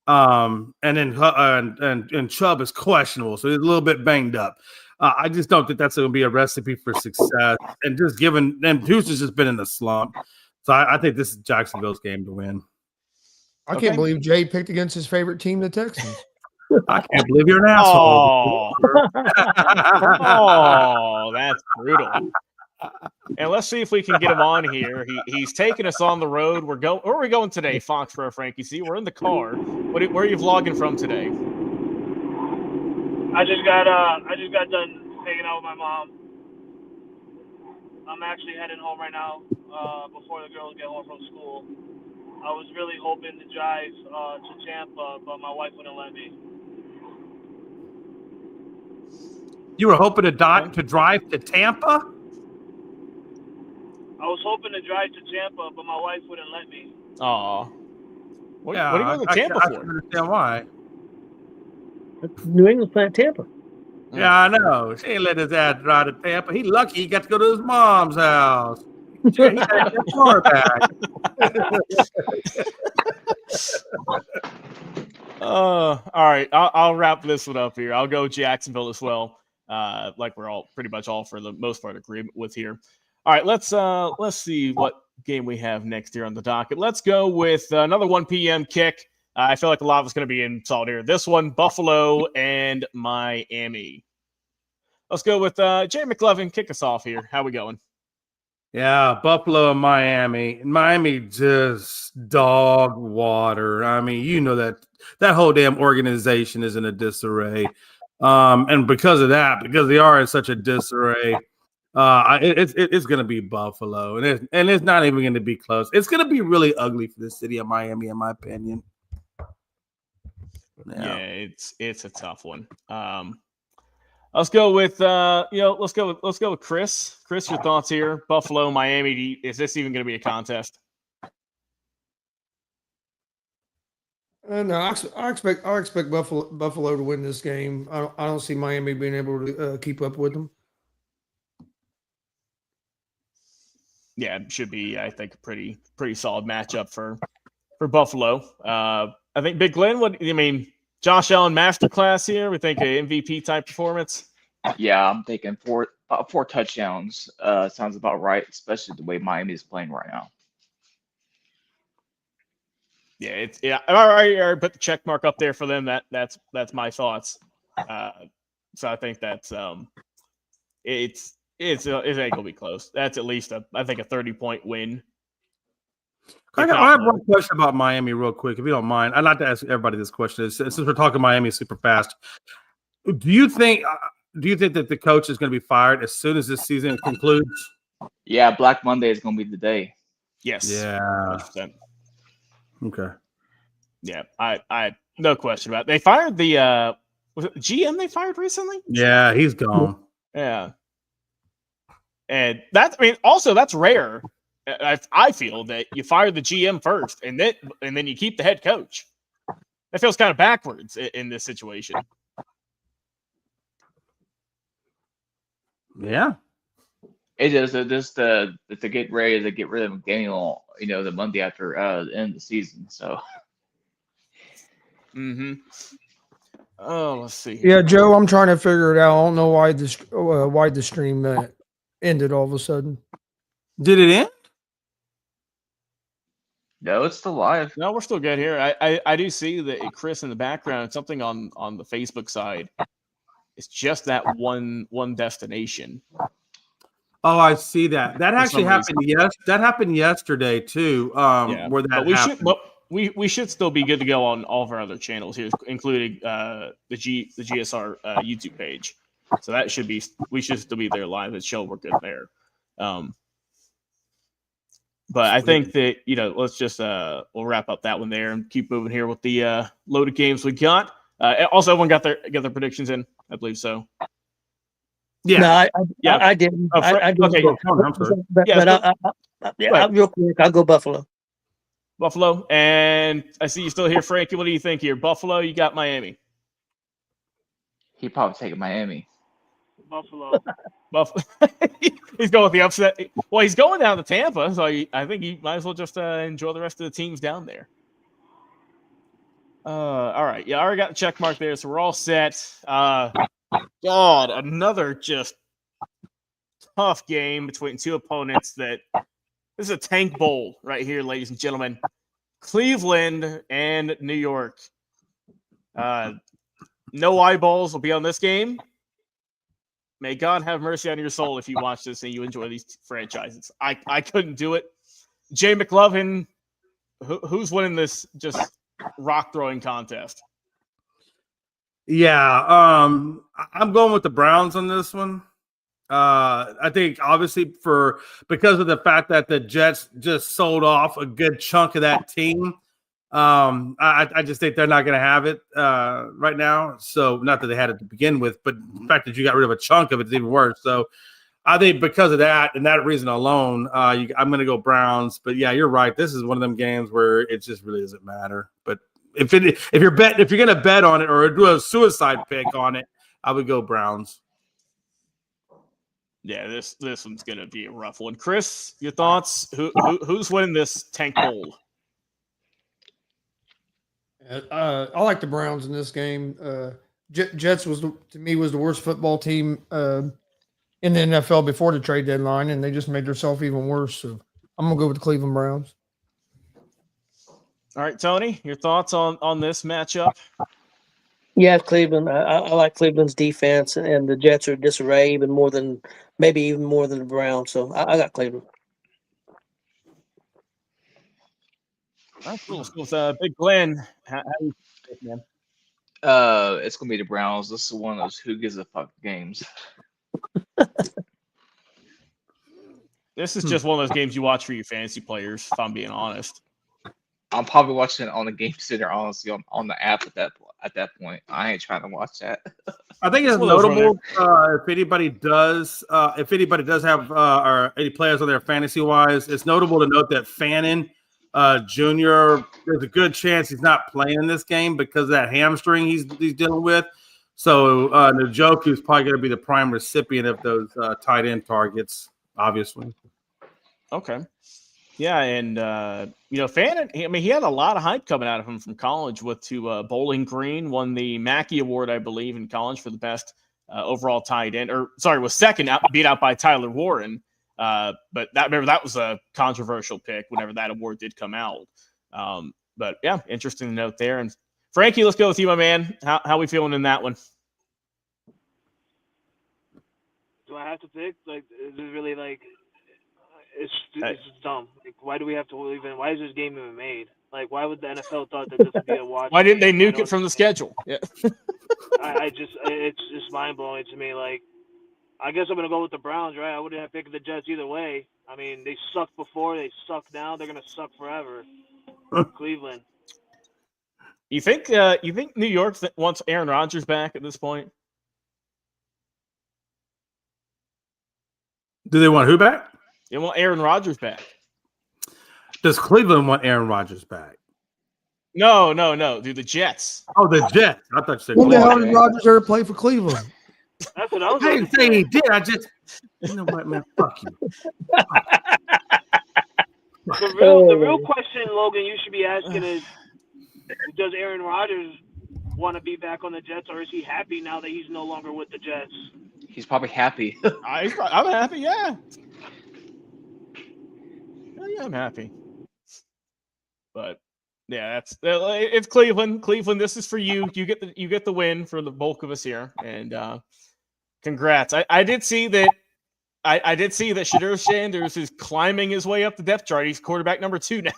And then Chubb is questionable, so he's a little bit banged up. I just don't think that's going to be a recipe for success. And Houston's just been in the slump. So I think this is Jacksonville's game to win. I can't believe Jay picked against his favorite team, the Texans. I can't believe you're an asshole. Oh, that's brutal. And let's see if we can get him on here. He's taking us on the road. Where are we going today, Foxborough, Frankie? See, we're in the car. Where are you vlogging from today? I just got done hanging out with my mom. I'm actually heading home right now before the girls get home from school. I was really hoping to drive to Tampa, but my wife wouldn't let me. You were hoping to drive to Tampa? I was hoping to drive to Tampa, but my wife wouldn't let me. Aw. What Yeah, are you going to Tampa I for? can understand why. New England's playing Tampa. Yeah, I know. She ain't let his ass drive to Tampa. He lucky he got to go to his mom's house. He got that car back. All right. I'll wrap this one up here. I'll go Jacksonville as well. Like we're all pretty much all for the most part agreement with here. All right, let's see what game we have next here on the docket. Let's go with another 1 p.m. kick. I feel like a lot of it's going to be in solid here. This one, Buffalo and Miami. Let's go with Jay McLevin. Kick us off here. How we going? Yeah, Buffalo and Miami. Miami just dog water. I mean, you know that whole damn organization is in a disarray. And because of that, because they are in such a disarray, it's going to be Buffalo, and it's not even going to be close. It's going to be really ugly for the city of Miami, in my opinion. Yeah, it's a tough one. Let's go with let's go with Chris. Chris, your thoughts here? Buffalo, Miami. Is this even going to be a contest? No, I expect Buffalo to win this game. I don't see Miami being able to keep up with them. Yeah, it should be, I think, a pretty solid matchup for Buffalo. I think Big Glenn, what you mean? Josh Allen masterclass here. We think an MVP type performance. Yeah, I'm thinking about 4 touchdowns. Sounds about right, especially the way Miami is playing right now. Yeah, All right. Put the check mark up there for them. That's my thoughts. So I think that's it ain't gonna be close. That's at least I think a 30-point win. I have one question about Miami real quick, if you don't mind. I'd like to ask everybody this question. Since we're talking Miami super fast, do you think that the coach is going to be fired as soon as this season concludes? Yeah, Black Monday is going to be the day. Yes. Yeah. 100%. Okay. Yeah, I no question about it. They fired the was it GM they fired recently? Yeah, he's gone. Yeah. And that's rare. I feel that you fire the GM first and then you keep the head coach. That feels kind of backwards in this situation. Yeah. It is just to get ready to get rid of Daniel, the Monday after the end of the season. So. Mm-hmm. Oh, let's see. Yeah, Joe, I'm trying to figure it out. I don't know why the stream ended all of a sudden. Did it end? No, it's still live. No, we're still good here. I do see that Chris in the background, something on the Facebook side. It's just that one destination. Oh, I see that. That actually happened. Yes, that happened yesterday too. Where that happened. We should still be good to go on all of our other channels here, including the GSR YouTube page. So we should still be there live. It show we're good there. But I think that let's just we'll wrap up that one there and keep moving here with the loaded games we got. Also, everyone got their predictions in, I believe so. Yeah, no, I didn't. I didn't. Okay, but real quick, I'll go Buffalo. Buffalo, and I see you still here, Frankie. What do you think here? Buffalo, you got Miami. He probably taking Miami. Buffalo. He's going with the upset. Well, he's going down to Tampa, so I think he might as well just enjoy the rest of the teams down there. All right. Yeah, I already got the check mark there, so we're all set. God, another just tough game between two opponents this is a tank bowl right here, ladies and gentlemen. Cleveland and New York. No eyeballs will be on this game. may God have mercy on your soul if you watch this and you enjoy these franchises. I couldn't do it. Jay McLovin, who's winning this just rock throwing contest? Yeah, I'm going with the Browns on this one. I think obviously because of the fact that the Jets just sold off a good chunk of that team. I just think they're not going to have it right now. So not that they had it to begin with, but the fact that you got rid of a chunk of it is even worse. So I think because of that and that reason alone, I'm going to go Browns. But yeah, you're right. This is one of them games where it just really doesn't matter. But if you're going to bet on it or do a suicide pick on it, I would go Browns. Yeah, this one's gonna be a rough one. Chris, your thoughts? Who's winning this tank bowl? I like the Browns in this game. Jets to me was the worst football team in the NFL before the trade deadline, and they just made themselves even worse. So I'm gonna go with the Cleveland Browns. All right, Tony, your thoughts on this matchup? Yeah, Cleveland. I like Cleveland's defense, and the Jets are disarray maybe even more than the Browns. So I got Cleveland. All right, cool. So with Big Glenn, how you think, man? It's gonna be the Browns. This is one of those who gives a fuck games. This is just one of those games you watch for your fantasy players, if I'm being honest. I'm probably watching it on the Game Center, honestly, on the app at that point. I ain't trying to watch that. I think it's notable if anybody does have or any players on there fantasy wise, it's notable to note that Fannin Jr. There's a good chance he's not playing this game because of that hamstring he's dealing with. So Njoku is probably going to be the prime recipient of those tight end targets, obviously. Okay. Yeah, and Fannin, he had a lot of hype coming out of him from college. Went to Bowling Green, won the Mackey Award, I believe, in college for the best overall tight end. Was second, beat out by Tyler Warren. But that was a controversial pick whenever that award did come out. But yeah, interesting to note there. And Frankie, let's go with you, my man. How we feeling in that one? Do I have to pick? Like, is it really like? It's dumb. Like, why do we have to even? Why is this game even made? Like, why would the NFL thought that this would be a watch? Why didn't they nuke it from the schedule? Yeah. It's just mind blowing to me. Like, I guess I'm gonna go with the Browns, right? I wouldn't have picked the Jets either way. I mean, they sucked before, they suck now, they're gonna suck forever. Cleveland. You think New York wants Aaron Rodgers back at this point? Do they want who back? They want Aaron Rodgers back. Does Cleveland want Aaron Rodgers back? No. Do the Jets? Oh, the Jets. I thought you said When the hell did Rodgers ever play for Cleveland? That's what I was I didn't say he did. I just, you know what, man? Fuck you. The real question, Logan, you should be asking is, does Aaron Rodgers want to be back on the Jets, or is he happy now that he's no longer with the Jets? He's probably happy. I'm happy, yeah. Yeah, I'm happy. But yeah, it's Cleveland. Cleveland, this is for you. You get the win for the bulk of us here, and congrats. I did see that. I did see that Shedeur Sanders is climbing his way up the depth chart. He's quarterback number 2 now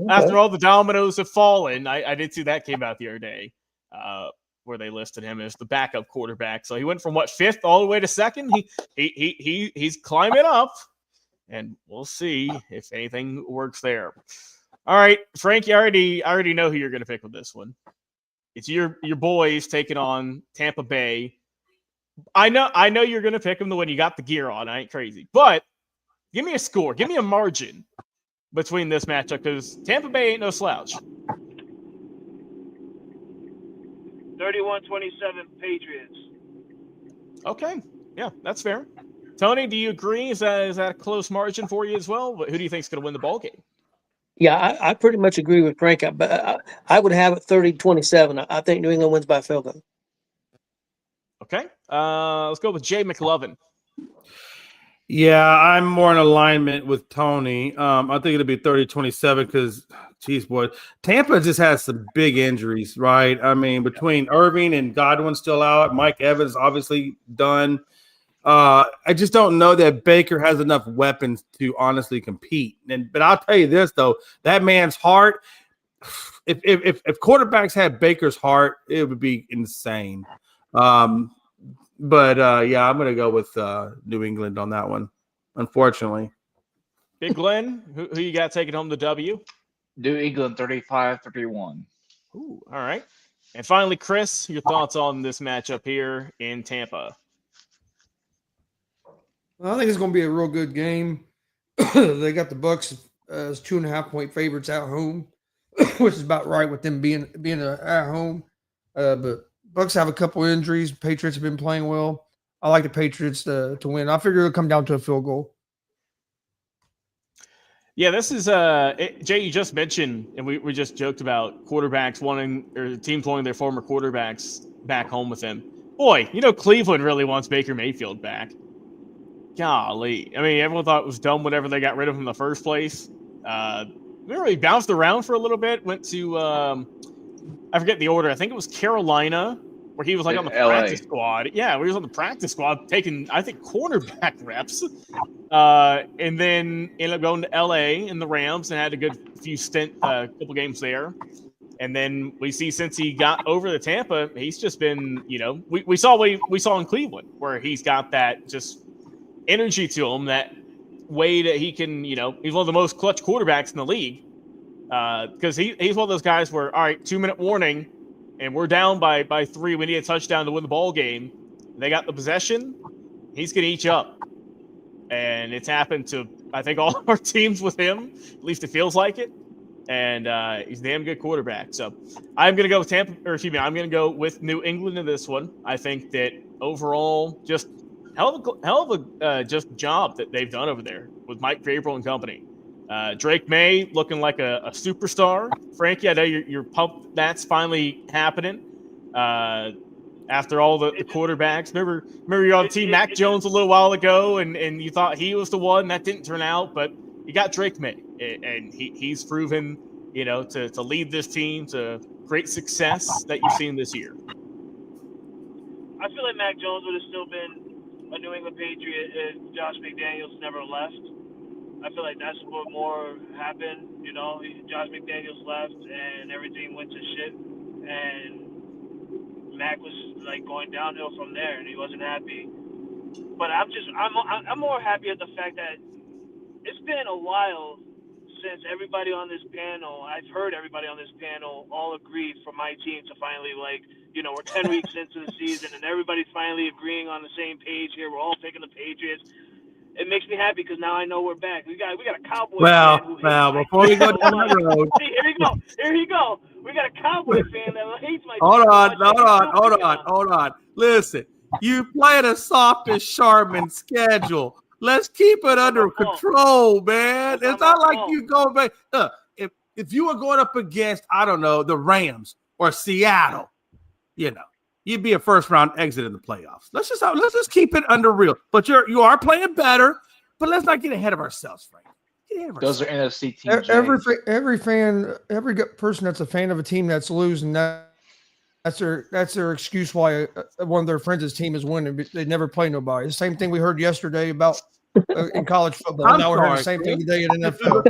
after all the dominoes have fallen. I did see that came out the other day, where they listed him as the backup quarterback. So he went from 5th all the way to 2nd. He's climbing up, and we'll see if anything works there. All right, Frank, I already know who you're going to pick with this one. It's your boys taking on Tampa Bay. I know you're going to pick them the one you got the gear on. I ain't crazy. But give me a score. Give me a margin between this matchup because Tampa Bay ain't no slouch. 31-27 Patriots. Okay. Yeah, that's fair. Tony, do you agree? Is that a close margin for you as well? Who do you think is going to win the ball game? Yeah, I pretty much agree with Frank. But I would have it 30-27. I think New England wins by a field goal. Okay. Let's go with Jay McLovin. Yeah, I'm more in alignment with Tony. I think it'll be 30-27 because, geez, boy, Tampa just has some big injuries, right? I mean, between Irving and Godwin still out, Mike Evans obviously done. I just don't know that Baker has enough weapons to honestly compete. But I'll tell you this though, that man's heart. If quarterbacks had Baker's heart, it would be insane. But yeah, I'm going to go with New England on that one, unfortunately. Big Glenn, who you got taking home the W? New England 35-31. Ooh, all right. And finally, Chris, your thoughts on this matchup here in Tampa? Well, I think it's going to be a real good game. They got the Bucks as 2.5-point favorites at home, which is about right with them being at home. But Bucks have a couple injuries. Patriots have been playing well. I like the Patriots to win. I figure it'll come down to a field goal. Yeah, this is Jay. You just mentioned, and we just joked about quarterbacks wanting or teams wanting their former quarterbacks back home with them. Boy, Cleveland really wants Baker Mayfield back. Golly, I mean, everyone thought it was dumb whenever they got rid of him in the first place. Remember, he bounced around for a little bit. Went to I forget the order. I think it was Carolina, where he was like on the practice squad. Yeah, he was on the practice squad taking, I think, cornerback reps. And then ended up going to LA in the Rams and had a good couple games there. And then we see since he got over to Tampa, he's just been, we saw what we saw in Cleveland, where he's got that just energy to him, that way that he can, he's one of the most clutch quarterbacks in the league. Because he's one of those guys where, all right, 2-minute warning, and we're down by 3. We need a touchdown to win the ball game. They got the possession. He's going to eat you up. And it's happened to, I think, all of our teams with him. At least it feels like it. And he's a damn good quarterback. So I'm going to go with I'm going to go with New England in this one. I think that overall, just hell of a just job that they've done over there with Mike Vrabel and company. Drake May looking like a superstar. Frankie, I know you're pumped that's finally happening. After all the quarterbacks. Remember you're on team Mac Jones a little while ago, and you thought he was the one. That didn't turn out, but you got Drake May, and he's proven, to lead this team to great success that you've seen this year. I feel like Mac Jones would have still been a New England Patriot if Josh McDaniels never left. I feel like that's what more happened. Josh McDaniels left and everything went to shit, and Mac was like going downhill from there, and he wasn't happy. But I'm more happy at the fact that it's been a while since everybody on this panel, I've heard everybody on this panel all agreed for my team to finally, we're 10 weeks into the season and everybody's finally agreeing on the same page here. We're all picking the Patriots. It makes me happy because now I know we're back. We got a Cowboys fan who hates before we go down the road. See, here you go. We got a Cowboy fan that hates my team. Hold on. Listen, you playing a soft as Charmin schedule. Let's keep it under control, man. It's not like you go back. If you were going up against, I don't know, the Rams or Seattle, you'd be a first round exit in the playoffs. Let's just keep it under real. But you are playing better, but let's not get ahead of ourselves, Frank. Those are NFC teams. Every fan, every person that's a fan of a team that's losing, that's their excuse why one of their friends' team is winning. They never play nobody. The same thing we heard yesterday about in college football. Now we're hearing the same thing today in NFL.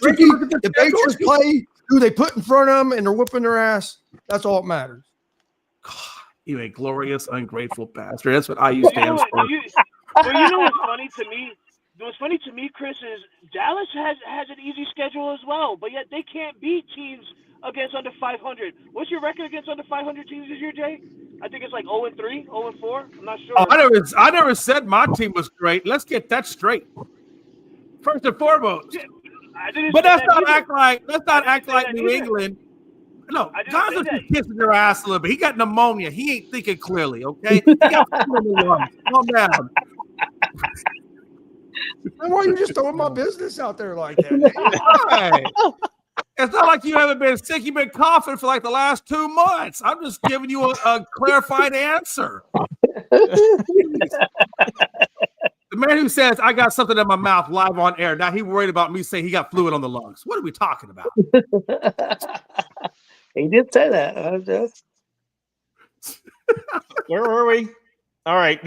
Ricky, if they just play who they put in front of them and they're whooping their ass, that's all that matters. God, you a glorious, ungrateful bastard. That's what IU stands for. What's funny to me? What's funny to me, Chris, is Dallas has an easy schedule as well, but yet they can't beat teams against under 500. What's your record against under 500 teams this year, Jay? I think it's like 0-3, 0-4. I'm not sure. I never said my team was great. Let's get that straight. First and foremost. But let's not act like New England. No, guys are just kissing their ass a little bit. He got pneumonia. He ain't thinking clearly, okay? He got calm down. Why are you just throwing my business out there like that? Right. It's not like you haven't been sick. You've been coughing for like the last 2 months. I'm just giving you a clarified answer. The man who says, I got something in my mouth live on air. Now he worried about me saying he got fluid on the lungs. What are we talking about? He did say that. Where were we? All right,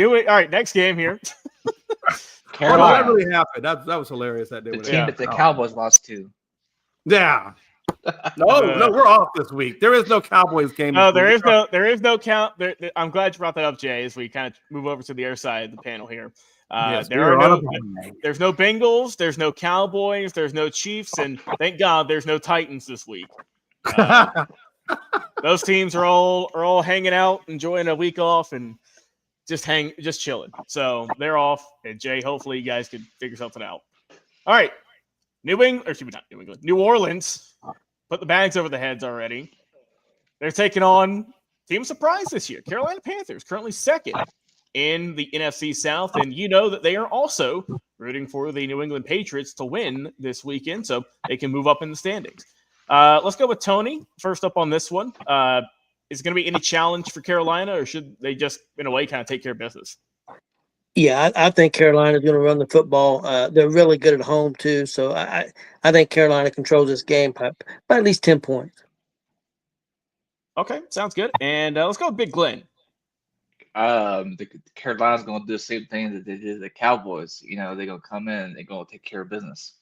next game here. Oh, no, Carolina, that really happened. That was hilarious. That day. the when it team that happened. the Cowboys lost to. Yeah. No, we're off this week. There is no Cowboys game. No, this week. there is no count. I'm glad you brought that up, Jay, as we kind of move over to the other side of the panel here. Yes, There's no Bengals, there's no Cowboys, there's no Chiefs, and thank God there's no Titans this week. Those teams are all hanging out, enjoying a week off, and just chilling. So they're off. And Jay, hopefully you guys can figure something out. All right, New Orleans put the bags over the heads already. They're taking on team surprise this year, Carolina Panthers, currently second in the NFC South, and you know that they are also rooting for the New England Patriots to win this weekend, so they can move up in the standings. Let's go with Tony first up on this one. Is it going to be any challenge for Carolina, or should they just, in a way, kind of take care of business? Yeah, I think Carolina's going to run the football. They're really good at home too, so I think Carolina controls this game by at least 10 points. Okay, sounds good. And let's go with Big Glenn. The Carolina's going to do the same thing that they did to the Cowboys. You know, they're going to come in and they're going to take care of business.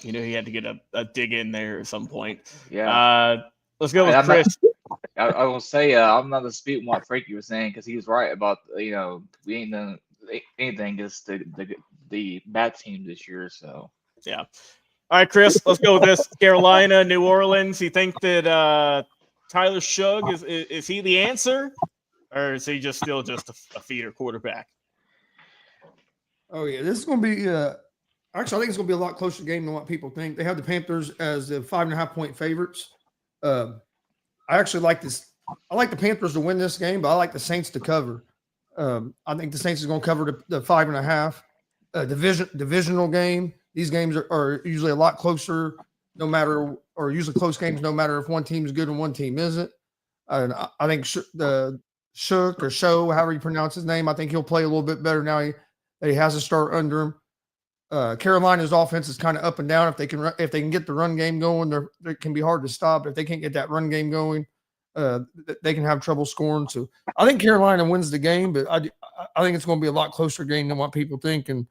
You know, he had to get a dig in there at some point. Yeah. Let's go with Chris. I will say I'm not disputing what Frankie was saying because he was right about, you know, we ain't done anything against the bad team this year. So, yeah. All right, Chris, let's go with this. Carolina, New Orleans. You think that Tyler Shugg, is he the answer? Or is he still just a feeder quarterback? Oh, yeah. This is going to be actually, I think it's going to be a lot closer game than what people think. They have the Panthers as the 5.5-point favorites. I actually like this. I like the Panthers to win this game, but I like the Saints to cover. I think the Saints is going to cover the 5.5. Divisional game. These games are usually a lot closer, usually close games, no matter if one team is good and one team isn't. And I think the Shook or Show, however you pronounce his name, I think he'll play a little bit better now that he has a start under him. Carolina's offense is kind of up and down. If they can get the run game going, they can be hard to stop. If they can't get that run game going, they can have trouble scoring. So I think Carolina wins the game, but I think it's going to be a lot closer game than what people think. And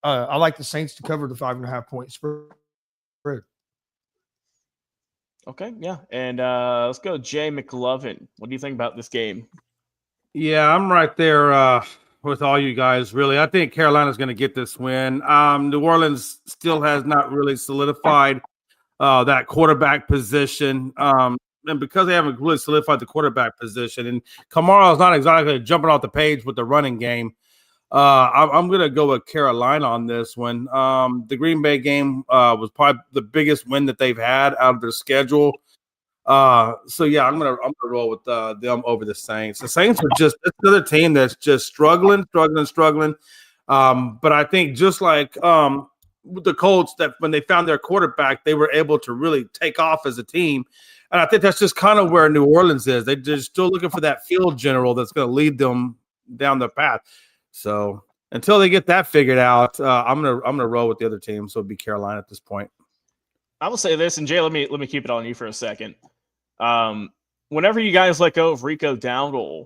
I like the Saints to cover the 5.5-point spread. Okay, yeah. And let's go Jay McLovin. What do you think about this game? Yeah, I'm right there with all you guys, really. I think Carolina's going to get this win. New Orleans still has not really solidified that quarterback position. And because they haven't really solidified the quarterback position, and Kamara is not exactly jumping off the page with the running game, I'm going to go with Carolina on this one. The Green Bay game was probably the biggest win that they've had out of their schedule. So yeah, I'm gonna roll with them over the Saints. The Saints are just another team that's just struggling. But I think just like with the Colts, that when they found their quarterback, they were able to really take off as a team. And I think that's just kind of where New Orleans is. They're just still looking for that field general that's going to lead them down the path. So until they get that figured out, I'm gonna roll with the other team. So it'd be Carolina at this point. I will say this, and Jay, let me keep it on you for a second. Whenever you guys let go of Rico Dowdle,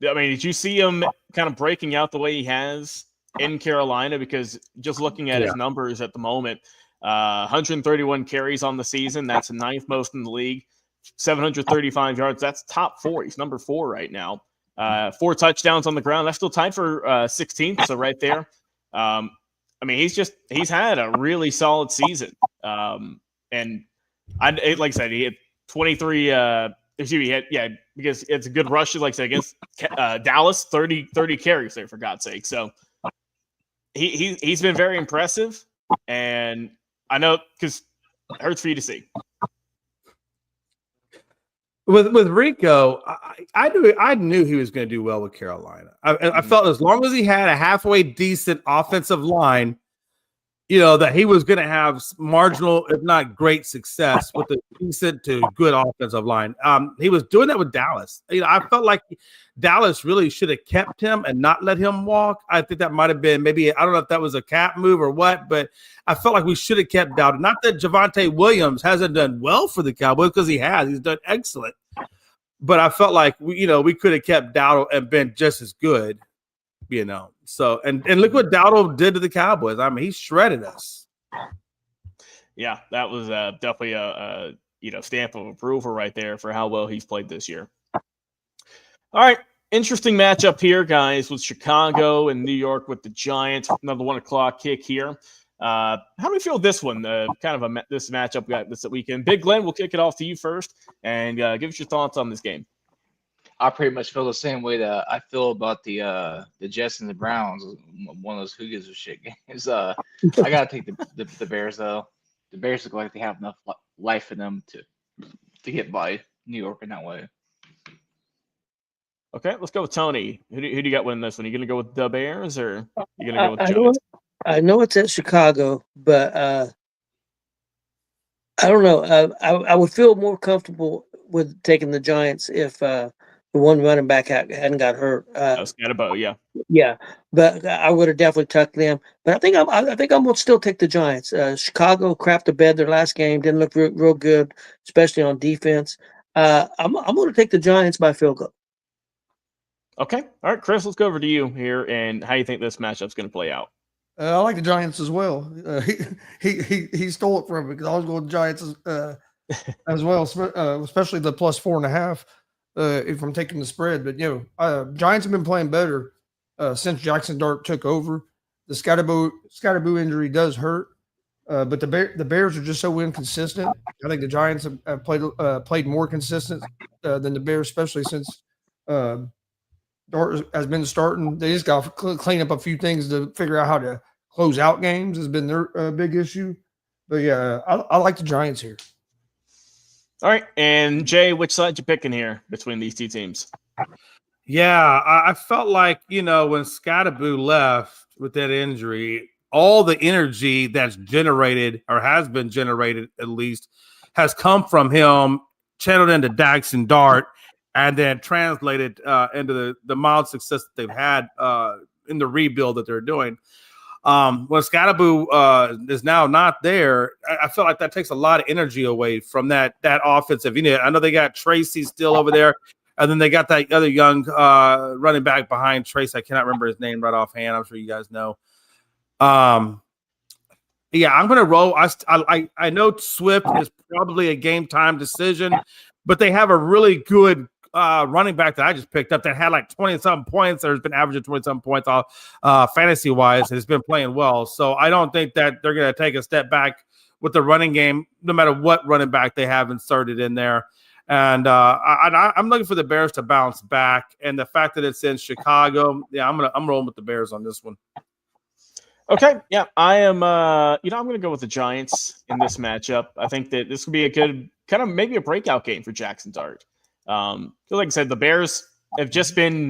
I mean, did you see him kind of breaking out the way he has in Carolina? Because just looking at his numbers at the moment, 131 carries on the season. That's the 9th most in the league. 735 yards. That's top 4. He's number 4 right now. 4 touchdowns on the ground. That's still tied for 16th. So right there. I mean, he's had a really solid season. And like I said, he had 23. Because it's a good rush, like I said, against Dallas. 30 carries there, for God's sake. So he's been very impressive, and I know because it hurts for you to see. With Rico, I knew he was going to do well with Carolina. I felt as long as he had a halfway decent offensive line, that he was going to have marginal, if not great, success with a decent to good offensive line. He was doing that with Dallas. I felt like Dallas really should have kept him and not let him walk. I think that might have been maybe, I don't know if that was a cap move or what, but I felt like we should have kept Dowdle. Not that Javonte Williams hasn't done well for the Cowboys, because he has. He's done excellent. but I felt like we could have kept Dowdle and been just as good, So and look what Dowdle did to the Cowboys. I mean, he shredded us. Yeah, that was definitely a stamp of approval right there for how well he's played this year. All right, interesting matchup here, guys, with Chicago and New York with the Giants. Another 1:00 kick here. How do we feel this one? This matchup we got this weekend. Big Glenn, we'll kick it off to you first, and give us your thoughts on this game. I pretty much feel the same way that I feel about the Jets and the Browns. One of those who gives a shit games. I gotta take the Bears though. The Bears look like they have enough life in them to get by New York in that way. Okay, let's go with Tony. Who do you got winning this one? You gonna go with the Bears or you gonna go with Giants? I know it's at Chicago, but I don't know. I would feel more comfortable with taking the Giants if the one running back hadn't got hurt. Scatterbo, yeah. Yeah, but I would have definitely tucked them. But I think I'm gonna still take the Giants. Chicago crapped the bed their last game, didn't look real good, especially on defense. I'm gonna take the Giants by field goal. Okay, all right, Chris, let's go over to you here and how you think this matchup's going to play out. I like the Giants as well. He stole it from me because I was going to Giants as well, especially the +4.5 if I'm taking the spread. But Giants have been playing better since Jackson Dart took over. The Scatterbo injury does hurt, but the Bears are just so inconsistent. I think the Giants have played more consistent than the Bears, especially since Dart has been starting. They just got to clean up a few things to figure out how to close out games has been their big issue. But yeah, I like the Giants here. All right, and Jay, which side you picking here between these two teams? Yeah, I felt like, when Scatterbo left with that injury, all the energy that's generated or has been generated at least has come from him, channeled into Jackson Dart, and then translated into the mild success that they've had in the rebuild that they're doing. When Scatterbo is now not there, I feel like that takes a lot of energy away from that offensive unit. I know they got Tracy still over there, and then they got that other young running back behind Trace. I cannot remember his name right offhand. I'm sure you guys know. Yeah, I'm going to roll. I know Swift is probably a game time decision, but they have a really good running back that I just picked up that had like 20-something points or has been averaging 20-something points off fantasy-wise and has been playing well. So I don't think that they're going to take a step back with the running game, no matter what running back they have inserted in there. And I'm looking for the Bears to bounce back. And the fact that it's in Chicago, yeah, I'm rolling with the Bears on this one. Okay, yeah, I am. I'm going to go with the Giants in this matchup. I think that this could be a good kind of maybe a breakout game for Jackson Dart. Like I said, the Bears have just been.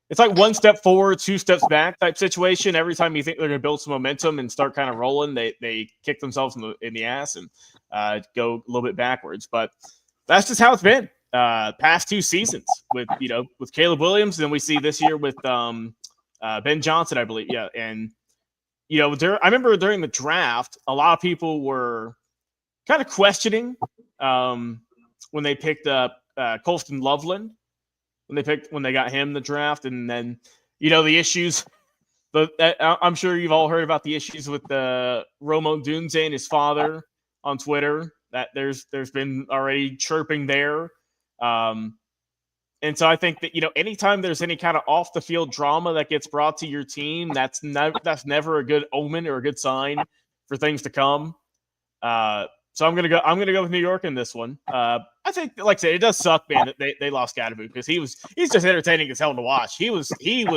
It's like one step forward, two steps back type situation. Every time you think they're going to build some momentum and start kind of rolling, they kick themselves in the ass and go a little bit backwards. But that's just how it's been past two seasons with Caleb Williams, and then we see this year with Ben Johnson, I believe. Yeah, and. I remember during the draft, a lot of people were kind of questioning when they picked up Colston Loveland, when they got him in the draft, and then the issues. I'm sure you've all heard about the issues with Romo Dunze and his father on Twitter. That there's been already chirping there. And so I think that, anytime there's any kind of off the field drama that gets brought to your team, that's never a good omen or a good sign for things to come. So I'm gonna go with New York in this one. I think, like I said, it does suck, man, that they lost Scatterbo because he's just entertaining as hell to watch. He was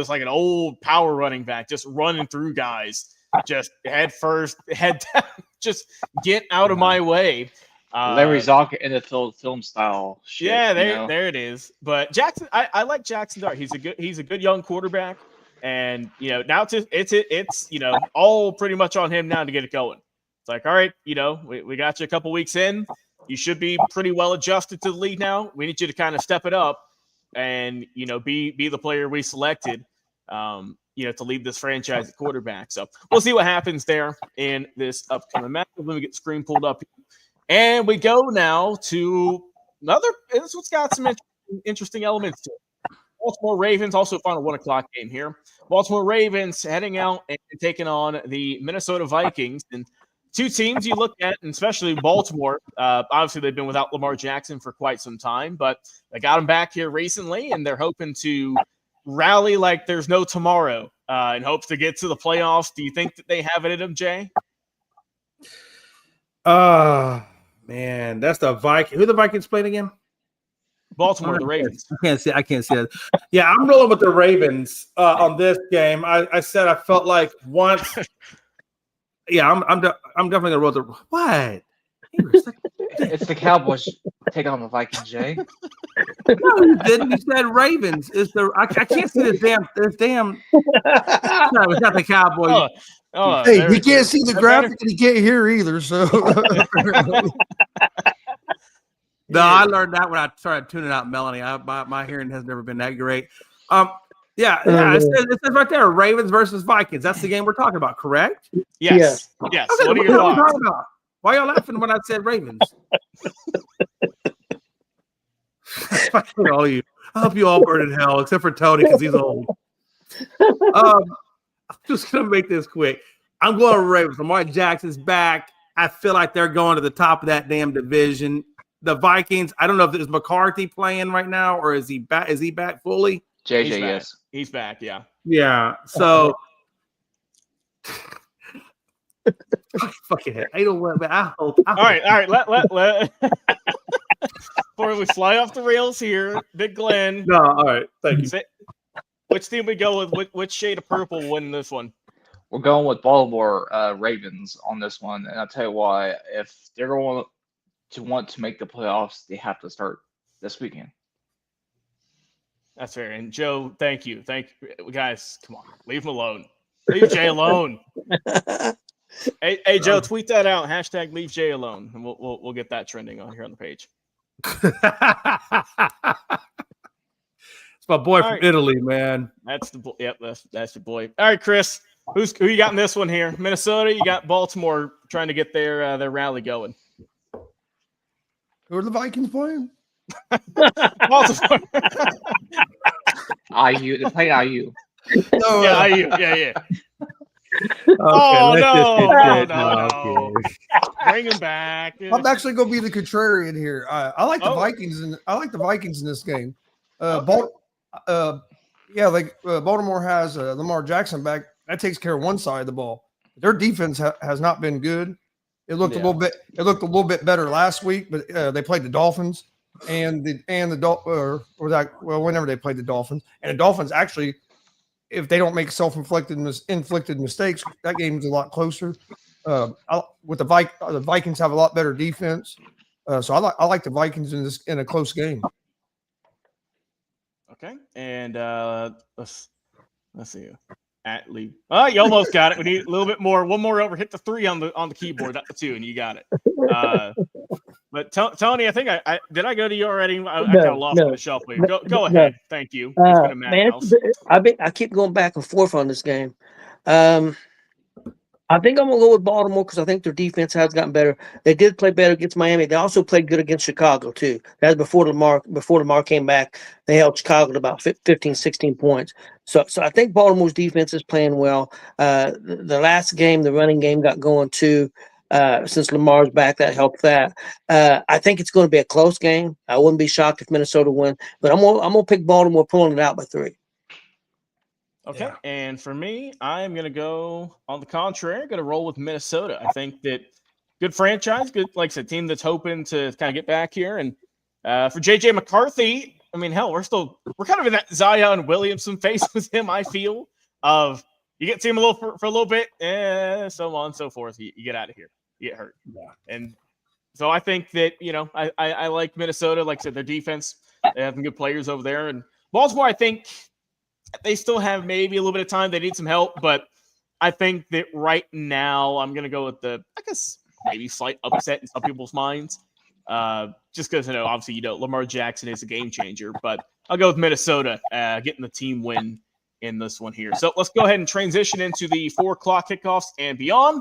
like an old power running back, just running through guys, just head first, head down, just get out of my way. Larry Zonk in the film style shit. Yeah, there it is. But Jackson, I like Jackson Dart. He's a good young quarterback, and now it's all pretty much on him now to get it going. It's like, all right, we got you a couple weeks in. You should be pretty well adjusted to the league now. We need you to kind of step it up and be the player we selected. To lead this franchise at quarterback. So we'll see what happens there in this upcoming match. Let me get the screen pulled up. And we go now to this one's got some interest interesting elements to it. Baltimore Ravens, also final 1 o'clock game here. Baltimore Ravens heading out and taking on the Minnesota Vikings. And two teams you look at, and especially Baltimore, obviously they've been without Lamar Jackson for quite some time, but they got him back here recently, and they're hoping to rally like there's no tomorrow in hopes to get to the playoffs. Do you think that they have it in them, Jay? Man, that's the Viking. Who the Vikings played again? Baltimore, the Ravens. I can't see that. Yeah, I'm rolling with the Ravens on this game. I said I felt like once. Yeah, I'm definitely gonna roll the what? It's the Cowboys take on the Vikings, Jay. No, you didn't. You said Ravens. I can't see this damn. No, it's not the Cowboys. Hey, he can't see the graphic and he can't hear either. So no, I learned that when I started tuning out Melanie. My hearing has never been that great. It says right there, Ravens versus Vikings. That's the game we're talking about, correct? Yes. Okay, What are your thoughts? Why y'all laughing when I said Ravens? All you. I hope you all burn in hell, except for Tony because he's old. I'm just gonna make this quick. I'm going to Ravens. Lamar Jackson's back. I feel like they're going to the top of that damn division. The Vikings. I don't know if there's McCarthy playing right now or is he back? Is he back fully? JJ, yes. He's back, yeah. Yeah. So fucking head. I don't know, man. I hope. All right. Let before we fly off the rails here, Big Glenn. No, all right. Thank you. Which team we go with? Which shade of purple win this one? We're going with Baltimore Ravens on this one, and I'll tell you why. If they're going to want to make the playoffs, they have to start this weekend. That's fair. And Joe, thank you. Guys, come on. Leave him alone. Leave Jay alone. Hey, Joe, tweet that out. # leave Jay alone. And we'll get that trending on here on the page. It's my boy from Italy, man. That's the boy. Yep, that's the boy. All right, Chris. Who you got in this one here? Minnesota, you got Baltimore trying to get their rally going. Who are the Vikings playing? Baltimore. IU. They play IU. No, Yeah, IU. Yeah. Okay, no. Bring him back. I'm actually going to be the contrarian here. I like the Vikings, and I like the Vikings in this game. Baltimore has Lamar Jackson back. That takes care of one side of the ball. Their defense has not been good. It looked a little bit. It looked a little bit better last week, but they played the Dolphins whenever they played the Dolphins, and the Dolphins actually, if they don't make self-inflicted mistakes, that game's a lot closer. With the Vikings have a lot better defense, so I like the Vikings in a close game. Okay, and let's see. You almost got it. We need a little bit more. One more over. Hit the 3 on the keyboard. That's the 2, and you got it. But Tony, I think I did. I go to you already. I kind of lost the shelf. Go ahead. Thank you. I keep going back and forth on this game. I think I'm gonna go with Baltimore because I think their defense has gotten better. They did play better against Miami. They also played good against Chicago too. That's before Lamar came back. They held Chicago to about 15, 16 points. So I think Baltimore's defense is playing well. The last game, the running game got going too. Since Lamar's back, that helped that. I think it's going to be a close game. I wouldn't be shocked if Minnesota win, but I'm gonna pick Baltimore pulling it out by 3. Okay, and for me, I'm going to go on the contrary. I'm going to roll with Minnesota. I think that good franchise, good, like I said, team that's hoping to kind of get back here. And for JJ McCarthy, I mean, hell, we're kind of in that Zion Williamson phase with him, I feel, of you get to him for a little bit, so on and so forth. You get out of here. You get hurt. Yeah. And so I think that, I like Minnesota. Like I said, their defense, they have some good players over there. And Baltimore, I think – they still have maybe a little bit of time. They need some help, but I think that right now I'm going to go with maybe slight upset in some people's minds. Just because, obviously, Lamar Jackson is a game changer, but I'll go with Minnesota getting the team win in this one here. So let's go ahead and transition into the 4 o'clock kickoffs and beyond.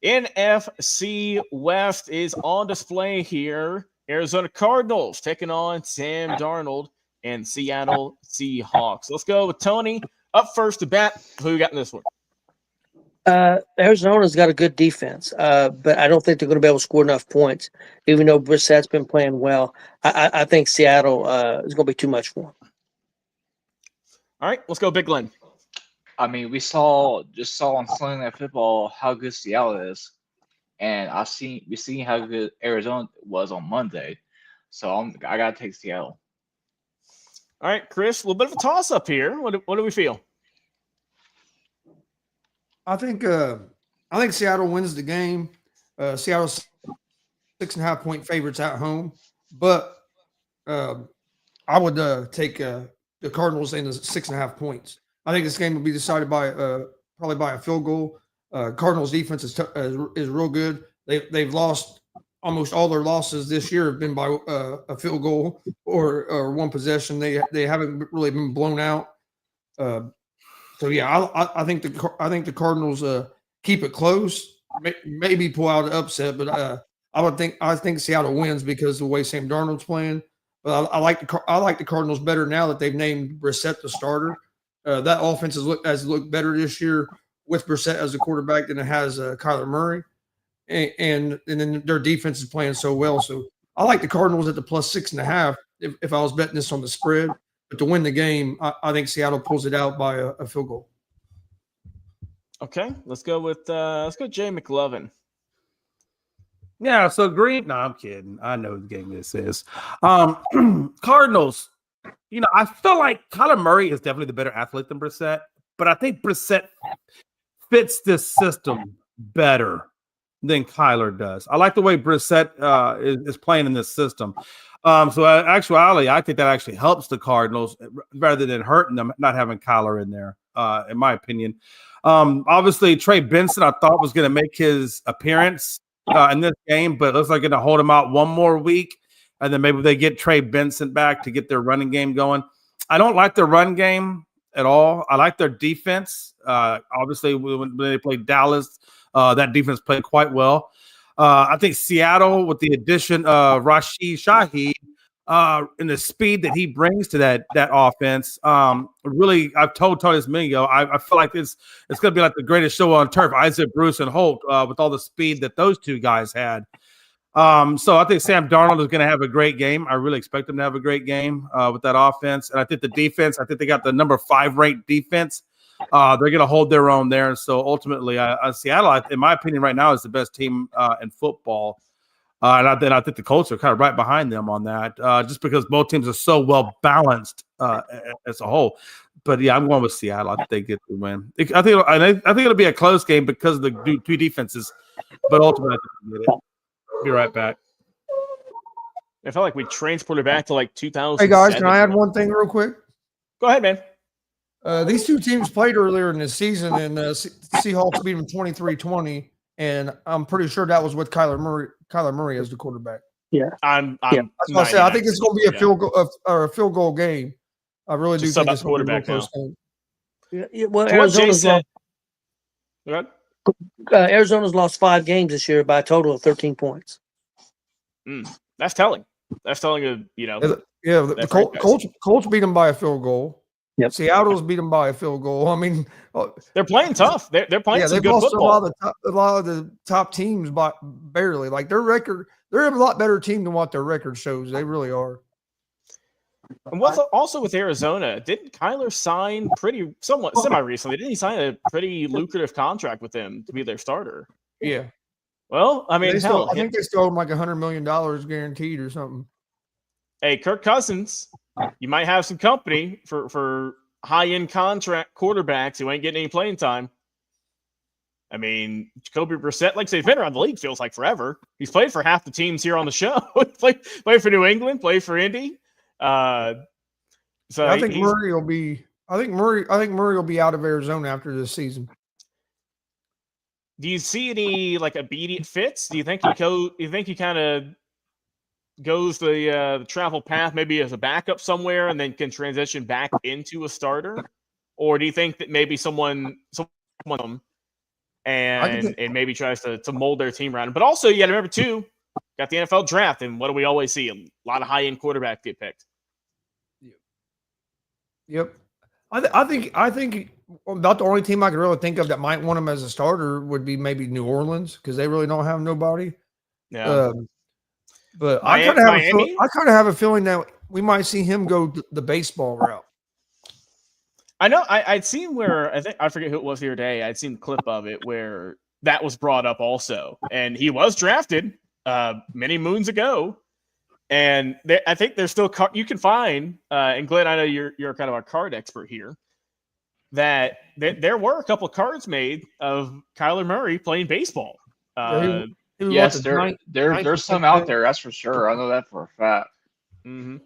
NFC West is on display here. Arizona Cardinals taking on Sam Darnold and Seattle Seahawks. Let's go with Tony up first to bat. Who you got in this one? Arizona's got a good defense, but I don't think they're going to be able to score enough points, even though Brissett's been playing well. I think Seattle is going to be too much for him. All right, let's go Big Glenn. I mean, we saw on Sunday Night Football how good Seattle is, and we seen how good Arizona was on Monday. So I gotta take Seattle. All right, Chris, a little bit of a toss up here. What do we feel? I think Seattle wins the game. Seattle's 6.5 point favorites at home, but I would take the Cardinals in the 6.5 points. I think this game will be decided by probably by a field goal. Cardinals defense is real good. They've lost almost all their losses this year have been by a field goal or one possession. They haven't really been blown out. So yeah, I think the Cardinals keep it close, maybe pull out an upset, but I think Seattle wins because of the way Sam Darnold's playing. But I like the Cardinals better now that they've named Brissett the starter. That offense has looked better this year with Brissett as the quarterback than it has Kyler Murray, and then their defense is playing so well. So I like the Cardinals at the plus 6.5 if I was betting this on the spread. But to win the game, I think Seattle pulls it out by a field goal. Okay, let's go Jay McLovin. Yeah, so Green. No, I'm kidding. I know the game this is. Cardinals. I feel like Kyler Murray is definitely the better athlete than Brissett, but I think Brissett fits this system better than Kyler does. I like the way Brissett is playing in this system. So actually, I think that actually helps the Cardinals rather than hurting them, not having Kyler in there, in my opinion. Obviously, Trey Benson, I thought was going to make his appearance in this game, but it looks like going to hold him out one more week, and then maybe they get Trey Benson back to get their running game going. I don't like their run game at all. I like their defense. Obviously, when they played Dallas, that defense played quite well. I think Seattle, with the addition of Rashid Shaheed and the speed that he brings to that offense, really, I've told Tony this minute ago, I feel like it's going to be like the greatest show on turf, Isaac Bruce and Holt, with all the speed that those two guys had. So I think Sam Darnold is going to have a great game. I really expect him to have a great game with that offense. And I think the defense, they got the number 5 ranked defense. They're going to hold their own there. And so ultimately, Seattle, in my opinion, right now is the best team in football. And I think the Colts are kind of right behind them on that, just because both teams are so well balanced as a whole. But yeah, I'm going with Seattle. I think they get the win. I think it'll be a close game because of the two defenses. But ultimately, I think they get it. Be right back. I felt like we transported back to like 2000. Hey guys, can I add one thing real quick? Go ahead, man. These two teams played earlier in the season, and Seahawks beat them 23-20, and I'm pretty sure that was with Kyler Murray as the quarterback. Yeah, I'm That's what I said. I think it's going to be a field goal game. I really do think it's going to be a close game. Yeah, well, Arizona's lost 5 games this year by a total of 13 points. That's telling. That's telling the Colts beat them by a field goal. Yep. Seattle's beat them by a field goal. I mean, they're playing tough. They're playing some good football. A lot of the top teams, but barely. Like their record, they're a lot better team than what their record shows. They really are. And what's also with Arizona? Didn't Kyler sign somewhat semi-recently? Didn't he sign a pretty lucrative contract with them to be their starter? Yeah. Well, I mean, I think they still owe him like $100 million guaranteed or something. Hey, Kirk Cousins, you might have some company for high-end contract quarterbacks who ain't getting any playing time. I mean, Jacoby Brissett, like I say, he's been around the league, feels like forever. He's played for half the teams here on the show. played for New England, played for Indy. So I think Murray will be. I think Murray will be out of Arizona after this season. Do you see any like immediate fits? Do you think he kind of goes the travel path maybe as a backup somewhere and then can transition back into a starter, or do you think that maybe someone and maybe tries to mold their team around him? But also, you got to remember too, got the NFL draft, and what do we always see? A lot of high-end quarterbacks get picked. Yep. I think about the only team I could really think of that might want him as a starter would be maybe New Orleans because they really don't have nobody. Yeah. But I kind of Miami? have a feeling that we might see him go the baseball route. I know I'd seen where I forget who it was here today. I'd seen a clip of it where that was brought up also, and he was drafted many moons ago. And I think there's still you can find, and Glenn, I know you're kind of a card expert here, that there were a couple of cards made of Kyler Murray playing baseball. Yes, there's some out there, that's for sure. I know that for a fact. Mm-hmm.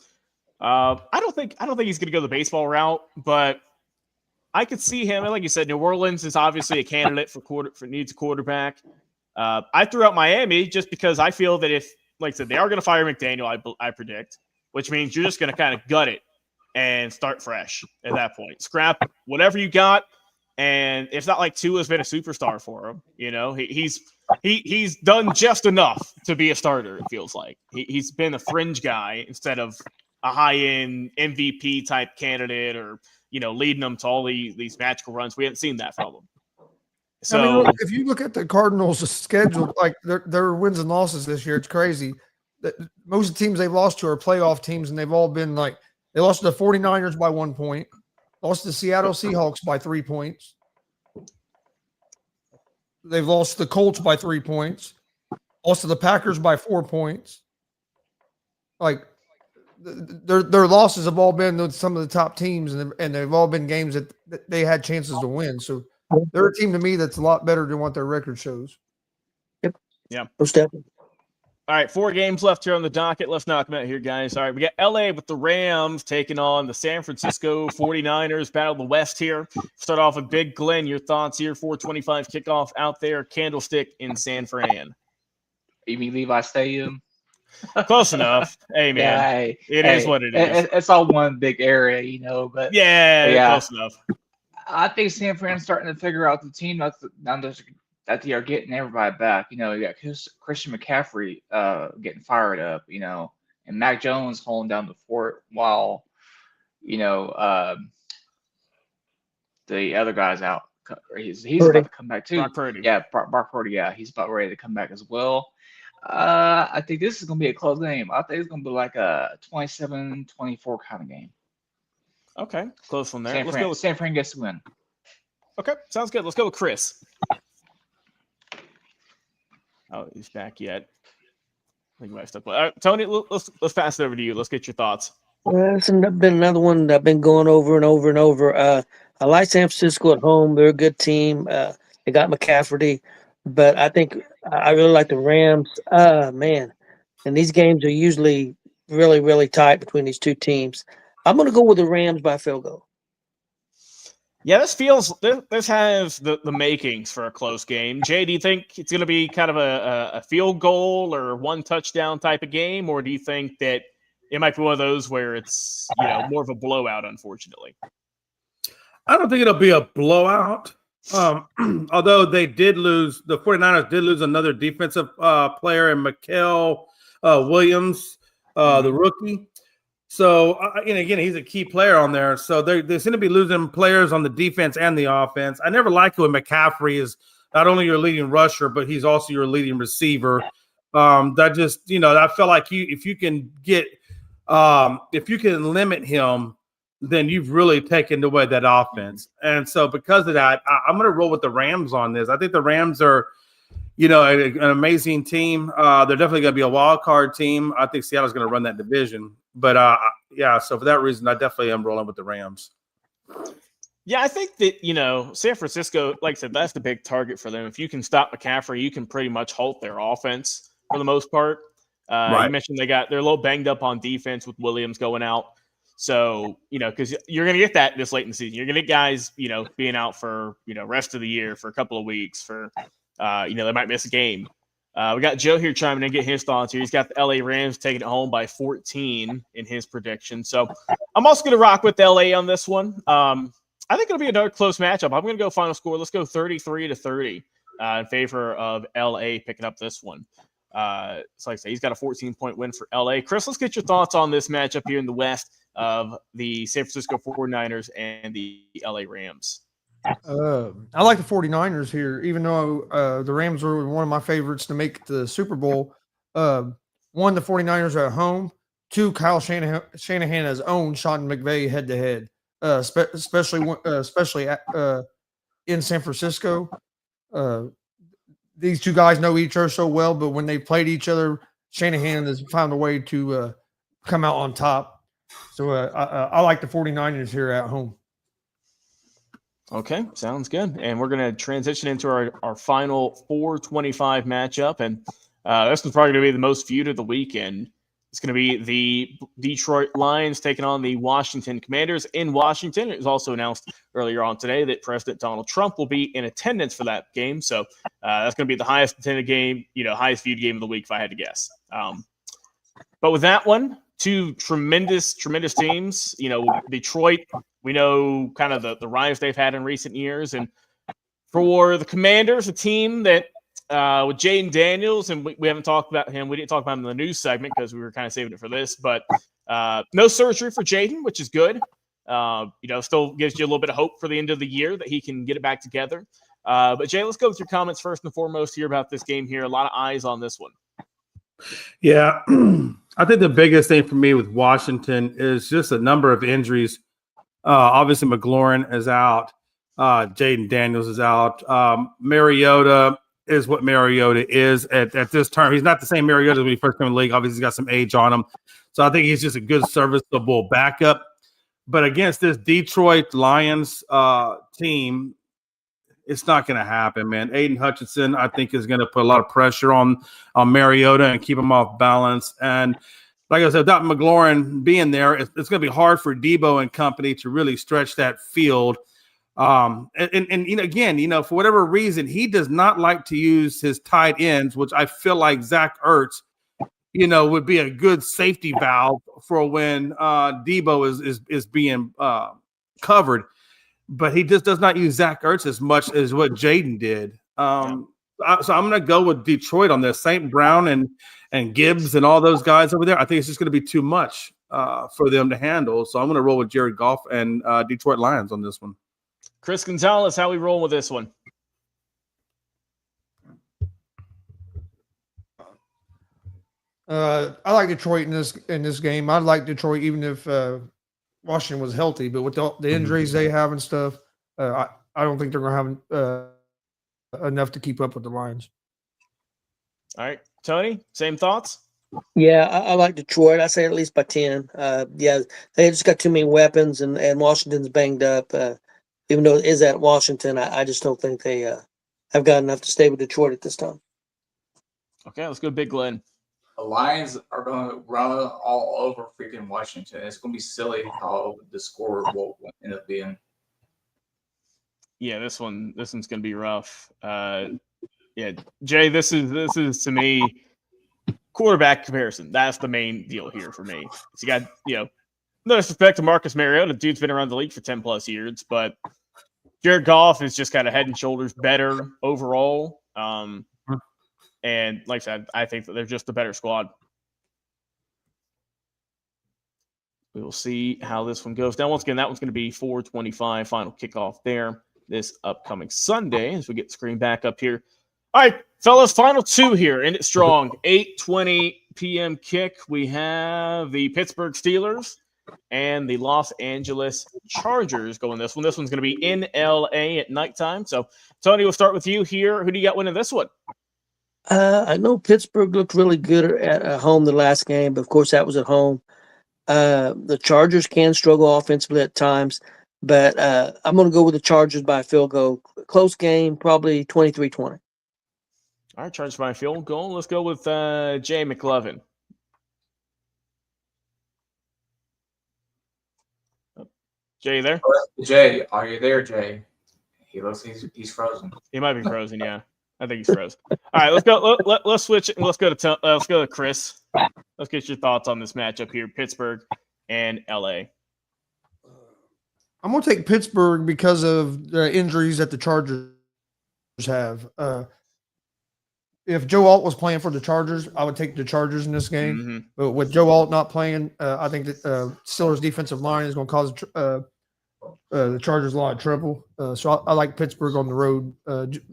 I don't think he's going to go the baseball route, but I could see him. And like you said, New Orleans is obviously a candidate for needs a quarterback. I threw out Miami just because I feel that if, like I said, they are going to fire McDaniel, I predict, which means you're just going to kind of gut it and start fresh at that point. Scrap whatever you got, and it's not like Tua's been a superstar for him. You know, he's done just enough to be a starter. It feels like he's been a fringe guy instead of a high-end MVP type candidate, or leading them to all these magical runs. We haven't seen that from him. So, I mean, look, if you look at the Cardinals' schedule, like their wins and losses this year, it's crazy. Most of the teams they've lost to are playoff teams, and they've all been like they lost to the 49ers by 1 point, lost to the Seattle Seahawks by 3 points. They've lost to the Colts by 3 points, lost to the Packers by 4 points. Like their losses have all been to some of the top teams, and they've all been games that they had chances to win. So they're a team to me that's a lot better than what their record shows. Yep. Yeah. Most definitely. All right, 4 games left here on the docket. Let's knock them out here, guys. All right, we got LA with the Rams taking on the San Francisco 49ers. Battle of the West here. Start off with Big Glenn. Your thoughts here, 4:25 kickoff out there, Candlestick in San Fran. You mean Levi Stadium? Close enough. Hey, man. Yeah, it is what it is. It's all one big area, but yeah, close enough. I think San Fran's starting to figure out the team that they are getting everybody back. You got Christian McCaffrey getting fired up, and Mac Jones holding down the fort while, the other guy's out. He's about to come back too. Brock Purdy. Yeah, Brock Purdy. Yeah, he's about ready to come back as well. I think this is going to be a close game. I think it's going to be like a 27-24 kind of game. Okay, close from there. San Fran gets to win. Okay, sounds good. Let's go with Chris. Oh, he's back yet. I think he might have stepped away. All right, Tony, let's pass it over to you. Let's get your thoughts. It's been another one that I've been going over and over and over. I like San Francisco at home. They're a good team. They got McCaffrey, but I think I really like the Rams. Man, and these games are usually really, really tight between these two teams. I'm going to go with the Rams by field goal. Yeah, this has the makings for a close game. Jay, do you think it's going to be kind of a field goal or 1 touchdown type of game, or do you think that it might be one of those where it's more of a blowout, unfortunately? I don't think it'll be a blowout. Although the 49ers did lose another defensive player in Mikael Williams, the rookie. So, and again, he's a key player on there. So they seem to be losing players on the defense and the offense. I never liked it when McCaffrey is not only your leading rusher, but he's also your leading receiver. That just, I feel like if you can limit him, then you've really taken away that offense. And so because of that, I'm going to roll with the Rams on this. I think the Rams are, an amazing team. They're definitely going to be a wild card team. I think Seattle's going to run that division. But, so for that reason, I definitely am rolling with the Rams. Yeah, I think that, San Francisco, like I said, that's the big target for them. If you can stop McCaffrey, you can pretty much halt their offense for the most part. Right. You mentioned they're a little banged up on defense with Williams going out. So, because you're going to get that this late in the season. You're going to get guys, being out for, rest of the year for a couple of weeks for, they might miss a game. We got Joe here chiming in, get his thoughts here. He's got the LA Rams taking it home by 14 in his prediction. So I'm also going to rock with LA on this one. I think it'll be another close matchup. I'm going to go final score. Let's go 33-30 in favor of LA picking up this one. So like I say, he's got a 14-point win for LA. Chris, let's get your thoughts on this matchup here in the West of the San Francisco 49ers and the LA Rams. I like the 49ers here, even though the Rams were one of my favorites to make the Super Bowl. One, the 49ers are at home. Two, Kyle Shanahan has owned Sean McVay head-to-head, especially in San Francisco. These two guys know each other so well, but when they played each other, Shanahan has found a way to come out on top. So I like the 49ers here at home. Okay, sounds good. And we're going to transition into our final 425 matchup. And this one's probably going to be the most viewed of the weekend. It's going to be the Detroit Lions taking on the Washington Commanders in Washington. It was also announced earlier on today that President Donald Trump will be in attendance for that game. So that's going to be the highest attended game, highest viewed game of the week, if I had to guess. But with that one, two tremendous teams. Detroit, we know kind of the rise they've had in recent years. And for the Commanders, a team that with Jaden Daniels, and we haven't talked about him. We didn't talk about him in the news segment because we were kind of saving it for this. But no surgery for Jaden, which is good. Still gives you a little bit of hope for the end of the year that he can get it back together. But Jay, let's go with your comments first and foremost here about this game here. A lot of eyes on this one. Yeah, I think the biggest thing for me with Washington is just a number of injuries. Obviously, McLaurin is out. Jaden Daniels is out. Mariota is what Mariota is at this time. He's not the same Mariota when he first came in the league. Obviously, he's got some age on him. So I think he's just a good serviceable backup. But against this Detroit Lions team, it's not going to happen, man. Aiden Hutchinson, I think, is going to put a lot of pressure on Mariota and keep him off balance. And like I said, without McLaurin being there, it's going to be hard for Debo and company to really stretch that field. And again, for whatever reason, he does not like to use his tight ends, which I feel like Zach Ertz, would be a good safety valve for when Debo is being covered. But he just does not use Zach Ertz as much as what Jaden did. So I'm going to go with Detroit on this. St. Brown and Gibbs and all those guys over there. I think it's just going to be too much for them to handle. So I'm going to roll with Jared Goff and Detroit Lions on this one. Chris Gonzalez, how we roll with this one? I like Detroit in this game. I like Detroit even if Washington was healthy, but with the injuries they have and stuff, I don't think they're going to have enough to keep up with the Lions. All right, Tony, same thoughts? Yeah, I like Detroit. I say at least by 10. They just got too many weapons, and Washington's banged up. Even though it is at Washington, I just don't think they have got enough to stay with Detroit at this time. Okay, let's go Big Glenn. The Lions are going to run all over freaking Washington. It's going to be silly how the score will end up being. Yeah, this one's going to be rough. Jay, this is to me quarterback comparison. That's the main deal here for me. So you got no disrespect to Marcus Mariota. The dude's been around the league for 10 plus years, but Jared Goff is just kind of head and shoulders better overall. And like I said, I think that they're just a better squad. We will see how this one goes down. Once again, that one's going to be 4:25 final kickoff there this upcoming Sunday as we get the screen back up here. All right, fellas, final two here. End it strong. 8:20 p.m. kick. We have the Pittsburgh Steelers and the Los Angeles Chargers going this one. This one's going to be in L.A. at nighttime. So, Tony, we'll start with you here. Who do you got winning this one? I know Pittsburgh looked really good at home the last game, but of course that was at home. The Chargers can struggle offensively at times, but I'm going to go with the Chargers by a field goal. Close game, probably 23-20. All right, Chargers by a field goal. Let's go with Jay McLovin. Jay, you there? Jay, are you there, Jay? He looks he's frozen. He might be frozen, yeah. I think he's frozen. All right, let's go. Let's switch it and let's go to Chris. Let's get your thoughts on this matchup here, Pittsburgh and LA. I'm going to take Pittsburgh because of the injuries that the Chargers have. if Joe Alt was playing for the Chargers, I would take the Chargers in this game. Mm-hmm. But with Joe Alt not playing, I think that Steelers' defensive line is going to cause the Chargers a lot of trouble. So I like Pittsburgh on the road,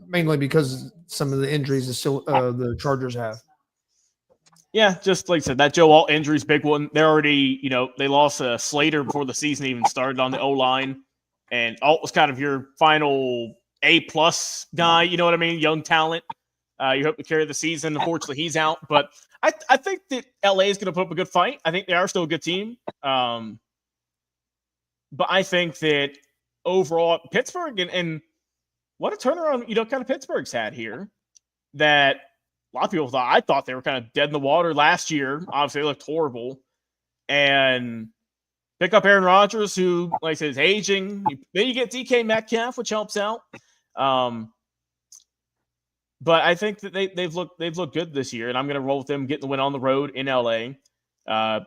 mainly because some of the injuries the Chargers have. Yeah, just like I said, that Joe Alt injury is big one. They're already, they lost Slater before the season even started on the O-line. And Alt was kind of your final A-plus guy, you know what I mean? Young talent. You hope to carry the season. Unfortunately, he's out. But I think that LA is going to put up a good fight. I think they are still a good team. But I think that overall, Pittsburgh and what a turnaround, kind of Pittsburgh's had here. That a lot of people I thought they were kind of dead in the water last year. Obviously, they looked horrible. And pick up Aaron Rodgers, who, like I said, is aging. Then you get DK Metcalf, which helps out. But I think that they've looked good this year, and I'm going to roll with them getting the win on the road in LA.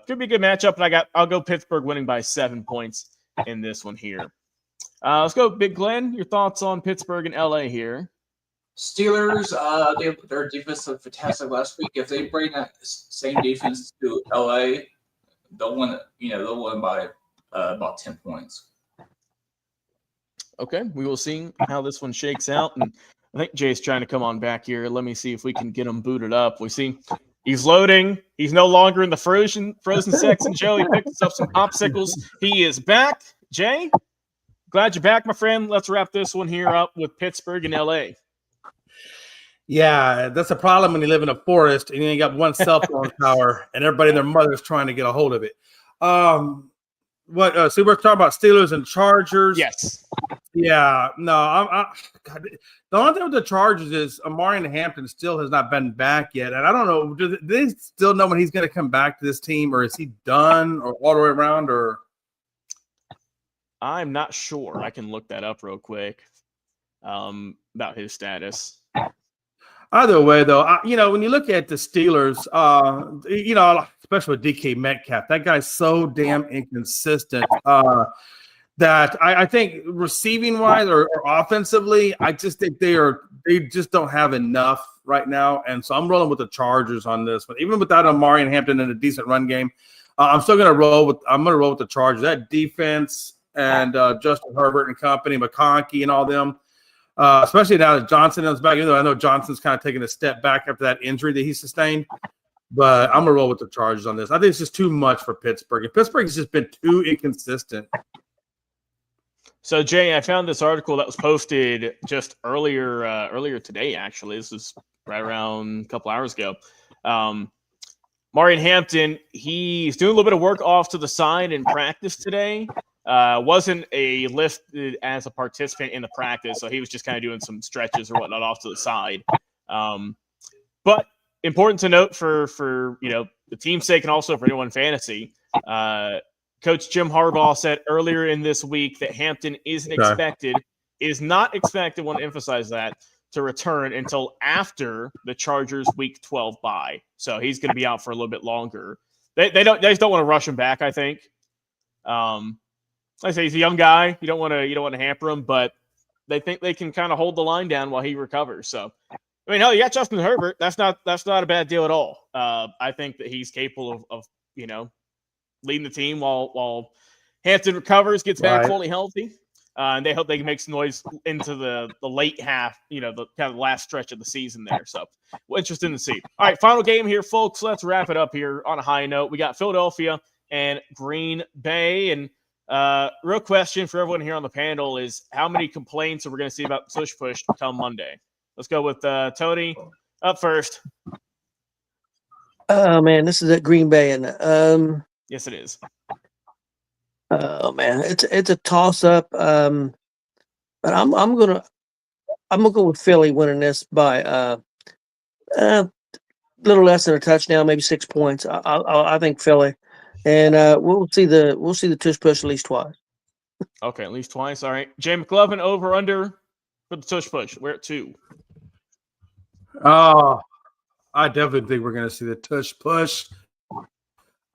Could be a good matchup, but I'll go Pittsburgh winning by 7 points in this one here. Let's go, Big Glenn. Your thoughts on Pittsburgh and LA here? Steelers, their defense looked fantastic last week. If they bring that same defense to LA, they'll win. They'll win by about 10 points. Okay, we will see how this one shakes out. And I think Jay's trying to come on back here. Let me see if we can get him booted up. We see he's loading. He's no longer in the frozen section. Joe, he picked up some popsicles. He is back. Jay, glad you're back, my friend. Let's wrap this one here up with Pittsburgh and LA. Yeah, that's a problem when you live in a forest and you ain't got one cell phone tower and everybody and their mother's trying to get a hold of it. So we're talking about Steelers and Chargers. Yes. Yeah, no, God, the only thing with the Chargers is Amari Hampton still has not been back yet. And I don't know, do they still know when he's going to come back to this team, or is he done or all the way around? Or I'm not sure. I can look that up real quick about his status. Either way, though, when you look at the Steelers, especially with DK Metcalf, that guy's so damn inconsistent that I think receiving-wise or offensively, I just think they just don't have enough right now. And so I'm rolling with the Chargers on this one. Even without Amari and Hampton in a decent run game, I'm still going to roll with the Chargers. That defense and Justin Herbert and company, McConkey and all them. Especially now that Johnson is back, even though I know Johnson's kind of taking a step back after that injury that he sustained. But I'm going to roll with the Chargers on this. I think it's just too much for Pittsburgh. And Pittsburgh has just been too inconsistent. So, Jay, I found this article that was posted just earlier today, actually. This is right around a couple hours ago. Marion Hampton, he's doing a little bit of work off to the side in practice today. Wasn't listed as a participant in the practice, so he was just kind of doing some stretches or whatnot off to the side. But important to note for the team's sake and also for anyone in fantasy, Coach Jim Harbaugh said earlier in this week that Hampton is not expected, want to emphasize that, to return until after the Chargers Week 12 bye. So he's going to be out for a little bit longer. They just don't want to rush him back, I think. Like I say, he's a young guy. You don't want to hamper him, but they think they can kind of hold the line down while he recovers. So, I mean, hell, you got Justin Herbert. That's not a bad deal at all. I think that he's capable of leading the team while Hampton recovers, gets back fully healthy, and they hope they can make some noise into the late half, the kind of last stretch of the season there. So, interesting to see. All right, final game here, folks. Let's wrap it up here on a high note. We got Philadelphia and Green Bay, and real question for everyone here on the panel is how many complaints are we going to see about tush push come Monday? Let's go with Tony up first. Oh man, this is at Green Bay, and yes, it is. Oh man, it's a toss up. But I'm gonna go with Philly winning this by a little less than a touchdown, maybe 6 points. I think Philly. And we'll see the tush push at least twice. Okay, at least twice. All right. Jay McLovin, over under for the tush push. We're at 2. Oh, I definitely think we're going to see the tush push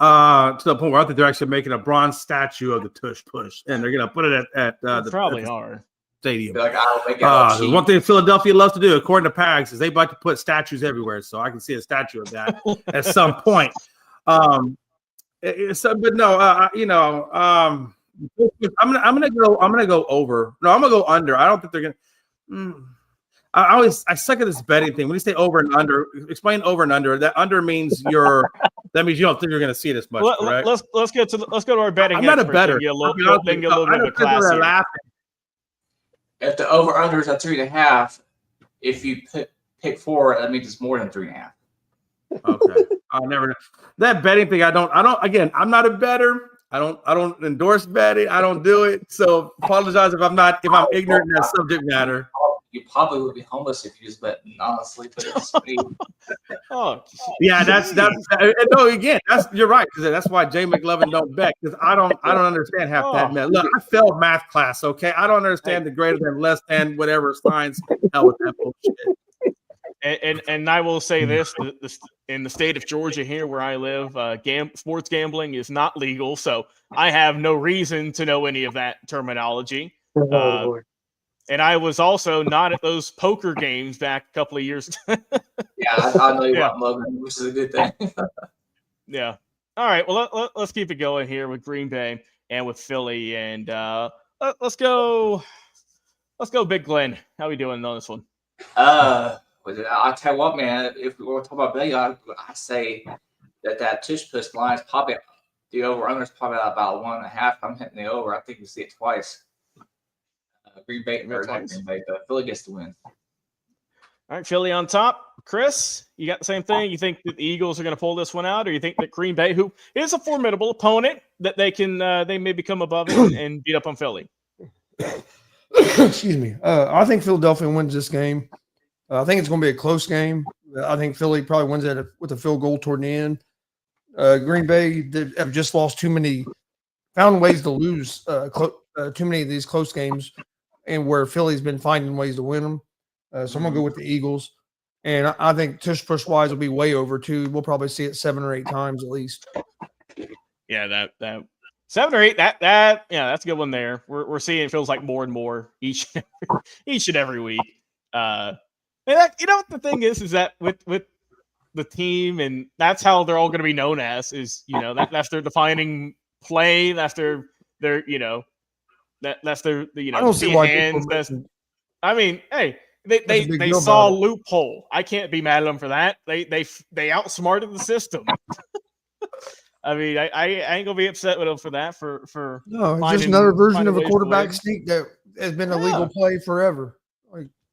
to the point where I think they're actually making a bronze statue of the tush push, and they're going to put it at they probably are. I stadium. feel like I'll make it all cheap. One thing Philadelphia loves to do, according to Pags, is they like to put statues everywhere. So I can see a statue of that at some point. But no, I'm gonna go over. No, I'm gonna go under. I don't think they're gonna. I suck at this betting thing. When you say over and under, explain over and under. That under means that means you don't think you're going to see it as much, correct? Let's go to our betting. I'm not a bettor. Get a little bit of a class here. If the over under is at 3.5, if you pick 4, that means it's more than 3.5. Okay, I'll never. That betting thing, I don't. Again, I'm not a bettor. I don't endorse betting. I don't do it. So apologize if I'm ignorant in that subject matter. You probably would be homeless if you just bet honestly, but it's me. Oh, yeah, that's no. Again, you're right. That's why Jay McLovin don't bet, because I don't understand half that math. Look, I failed math class. Okay, I don't understand the greater than, less than, whatever signs. Hell with that bullshit. And I will say this: in the state of Georgia, here where I live, sports gambling is not legal, so I have no reason to know any of that terminology. And I was also not at those poker games back a couple of years. Yeah, I know you want Logan, which is a good thing. Yeah. All right. Well, let's keep it going here with Green Bay and with Philly, and let's go. Big Glenn. How are we doing on this one? I'll tell you what, man. If we were talking about Billy, I say that tush push line is probably the over under is probably about 1.5. I'm hitting the over. I think you see it twice. Green Bay, Philly gets the win. All right, Philly on top. Chris, you got the same thing? You think that the Eagles are going to pull this one out, or you think that Green Bay, who is a formidable opponent, that they may become above it and beat up on Philly? Excuse me. I think Philadelphia wins this game. I think it's going to be a close game. I think Philly probably wins it with a field goal toward the end. Green Bay have just lost found ways to lose too many of these close games, and where Philly's been finding ways to win them. So I'm going to go with the Eagles. And I think tush push wise will be way over too. We'll probably see it 7 or 8 times at least. Yeah, that 7 or 8. That's a good one there. We're seeing it feels like more and more each and every week. And what the thing is that with the team, and that's how they're all going to be known as, is that's their defining play. That's their that's their I don't see why hands. I mean, hey, they saw a loophole. I can't be mad at them for that. They outsmarted the system. I mean, I ain't gonna be upset with them for that. No, it's just another version of a quarterback sneak that has been a legal play forever.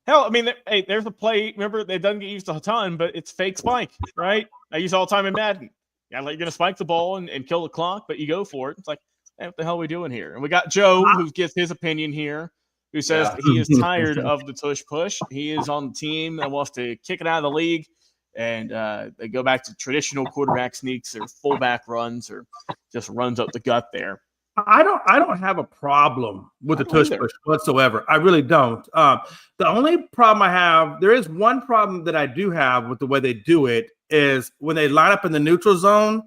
Hell, I mean, hey, there's a play. Remember, they doesn't get used a ton, but it's fake spike, right? I use all the time in Madden. Yeah, like you're gonna spike the ball and kill the clock, but you go for it. It's like, hey, what the hell are we doing here? And we got Joe, who gives his opinion here, who says that he is tired of the tush push. He is on the team that wants to kick it out of the league, and they go back to traditional quarterback sneaks or fullback runs or just runs up the gut there. I don't have a problem with the tush push whatsoever. I really don't. The only problem I have, there is one problem that I do have with the way they do it, is when they line up in the neutral zone.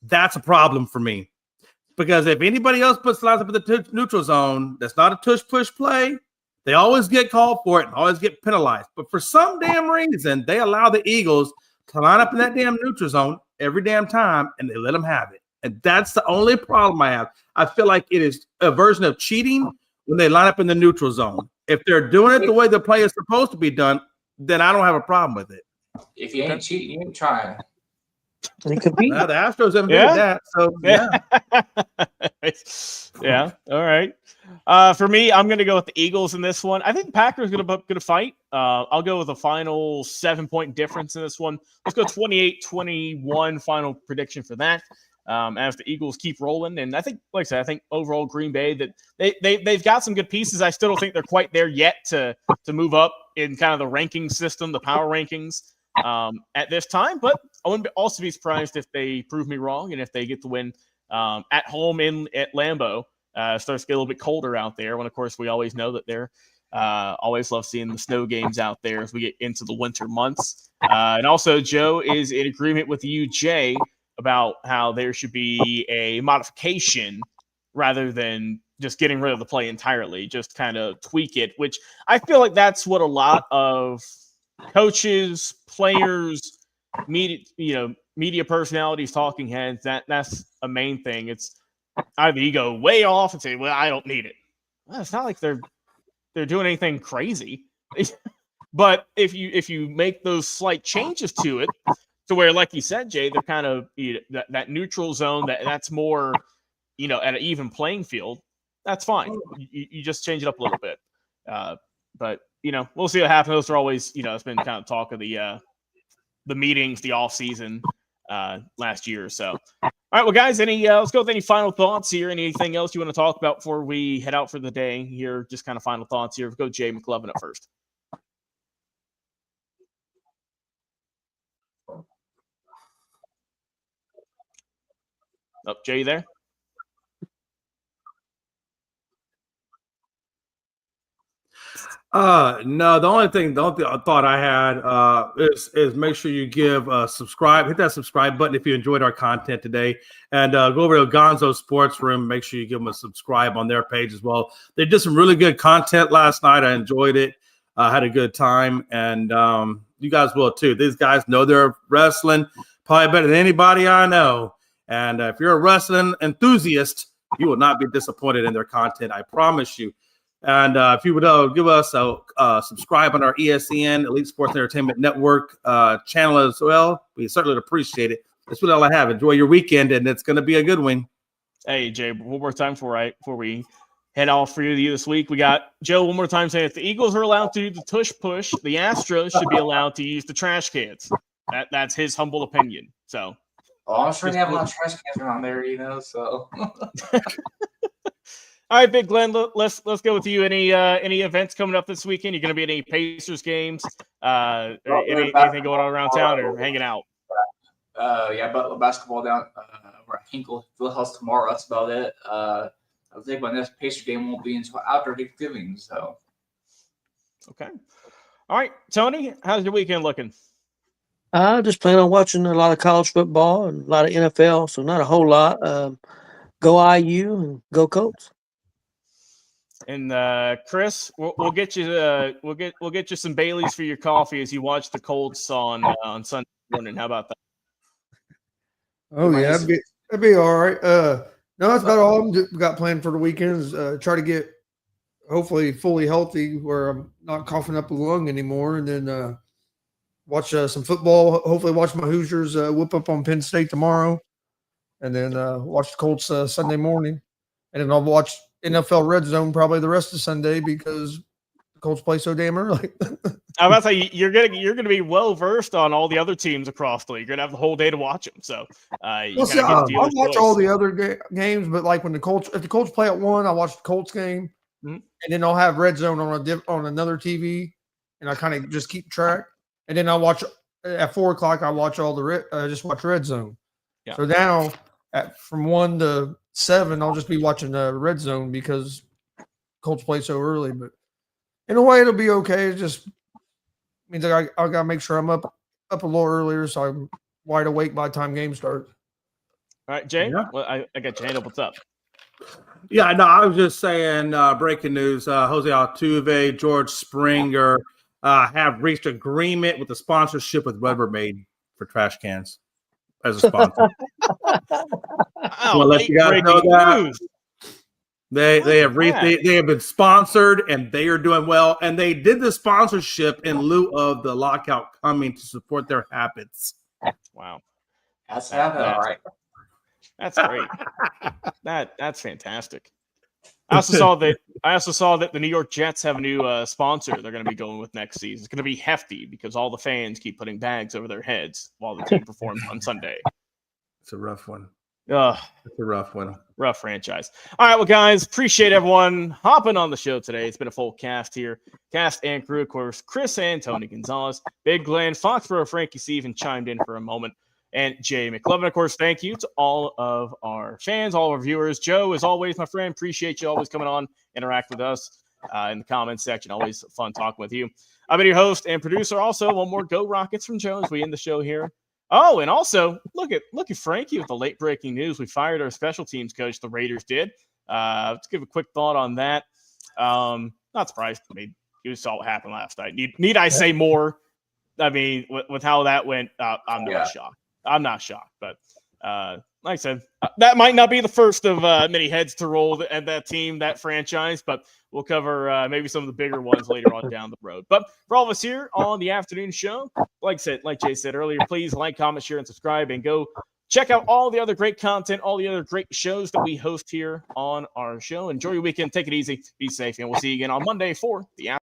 That's a problem for me, because if anybody else lines up in the neutral zone, that's not a tush push play. They always get called for it and always get penalized. But for some damn reason, they allow the Eagles to line up in that damn neutral zone every damn time, and they let them have it. And that's the only problem I have. I feel like it is a version of cheating when they line up in the neutral zone. If they're doing it the way the play is supposed to be done, then I don't have a problem with it. If you ain't cheating, you ain't trying. It could be. The Astros haven't did that, so yeah. All right. For me, I'm going to go with the Eagles in this one. I think the Packers are going to fight. I'll go with a final 7-point difference in this one. Let's go 28-21 final prediction for that. As the Eagles keep rolling, and I think, like I said, I think overall Green Bay that they've got some good pieces. I still don't think they're quite there yet to move up in kind of the ranking system, the power rankings at this time. But I wouldn't also be surprised if they prove me wrong and if they get the win at home at Lambeau. Starts to get a little bit colder out there. When of course we always know that they're always love seeing the snow games out there as we get into the winter months. And also Joe is in agreement with you, Jay, about how there should be a modification rather than just getting rid of the play entirely, just kind of tweak it, which I feel like that's what a lot of coaches, players, media personalities, talking heads, that's a main thing. It's either you go way off and say, well, I don't need it. Well, it's not like they're doing anything crazy. But if you make those slight changes to it, to where, like you said, Jay, they're kind of that neutral zone, that's more, at an even playing field, that's fine. You just change it up a little bit. But we'll see what happens. Those are always, it's been kind of talk of the meetings, the off season last year or so. All right, well, guys, let's go with any final thoughts here. Anything else you want to talk about before we head out for the day here? Just kind of final thoughts here. Go Jay McLovin at first. Oh, Jay, there? No, the only thought I had is make sure you give subscribe, hit that subscribe button if you enjoyed our content today, and go over to Gonzo Sports Room. Make sure you give them a subscribe on their page as well. They did some really good content last night. I enjoyed it. Had a good time, and you guys will too. These guys know their wrestling probably better than anybody I know. And if you're a wrestling enthusiast, you will not be disappointed in their content. I promise you. And if you would give us a subscribe on our ESEN, Elite Sports Entertainment Network channel as well, we certainly would appreciate it. That's what all I have. Enjoy your weekend, and it's going to be a good one. Hey, Jay, one more time before we head off for you this week. We got Joe one more time saying if the Eagles are allowed to do the tush push, the Astros should be allowed to use the trash cans. That's his humble opinion. So, I'm sure they have a lot of trash cans around there, so. All right, Big Glenn, let's go with you. Any events coming up this weekend? You're going to be at any Pacers games? Anything going on around town, or hanging out? Yeah, but basketball down where Hinkle Fieldhouse tomorrow. That's about it. I think my next Pacer game won't be until after Thanksgiving. So. Okay. All right, Tony, how's your weekend looking? I just plan on watching a lot of college football and a lot of NFL, so not a whole lot. Go IU and go Colts. And Chris, we'll get you we'll get you some Baileys for your coffee as you watch the Colts on Sunday morning. How about that? Oh yeah, that'd be all right. No, that's about all I'm got planned for the weekends. Try to get hopefully fully healthy where I'm not coughing up a lung anymore, and then watch some football. Hopefully, watch my Hoosiers whip up on Penn State tomorrow, and then watch the Colts Sunday morning, and then I'll watch NFL Red Zone probably the rest of Sunday because the Colts play so damn early. I'm about to say you're gonna be well versed on all the other teams across the league. You're gonna have the whole day to watch them. So I'll watch all the other games, but like if the Colts play at 1, I watch the Colts game, and then I'll have Red Zone on another TV, and I kind of just keep track. And then I'll watch at 4:00. I watch all just watch Red Zone. Yeah. So now from 1 to 7, I'll just be watching Red Zone because Colts play so early. But in a way, it'll be okay. It just means I gotta make sure I'm up a little earlier so I'm wide awake by the time games start. All right, Jay. Yeah. Well, I got your hand up. What's up? Yeah, no, I was just saying. Breaking news: Jose Altuve, George Springer have reached agreement with the sponsorship with Rubbermaid for trash cans as a sponsor. I'll let you guys know that they have been sponsored and they are doing well. And they did the sponsorship in lieu of the lockout coming to support their habits. Wow, that's all right. That's great. That's fantastic. I also saw that the New York Jets have a new sponsor they're going to be going with next season. It's going to be hefty because all the fans keep putting bags over their heads while the team performs on Sunday. It's a rough one. It's a rough one. Rough franchise. All right, well, guys, appreciate everyone hopping on the show today. It's been a full cast here. Cast and crew, of course, Chris and Tony Gonzalez, Big Glenn, Foxborough, Frankie Steven chimed in for a moment, and Jay McLovin. Of course, thank you to all of our fans, all of our viewers. Joe, as always, my friend, appreciate you always coming on, interact with us in the comments section. Always fun talking with you. I've been your host and producer. Also, one more Go Rockets from Joe as we end the show here. Oh, and also, look at Frankie with the late breaking news. We fired our special teams coach, the Raiders did. Let's give a quick thought on that. Not surprised. I mean, you saw what happened last night. Need I say more? I mean, with how that went, I'm not shocked. I'm not shocked. But like I said, that might not be the first of many heads to roll at that team, that franchise, but we'll cover maybe some of the bigger ones later on down the road. But for all of us here on the afternoon show, like Jay said earlier, please like, comment, share, and subscribe, and go check out all the other great content, all the other great shows that we host here on our show. Enjoy your weekend. Take it easy. Be safe. And we'll see you again on Monday for the afternoon.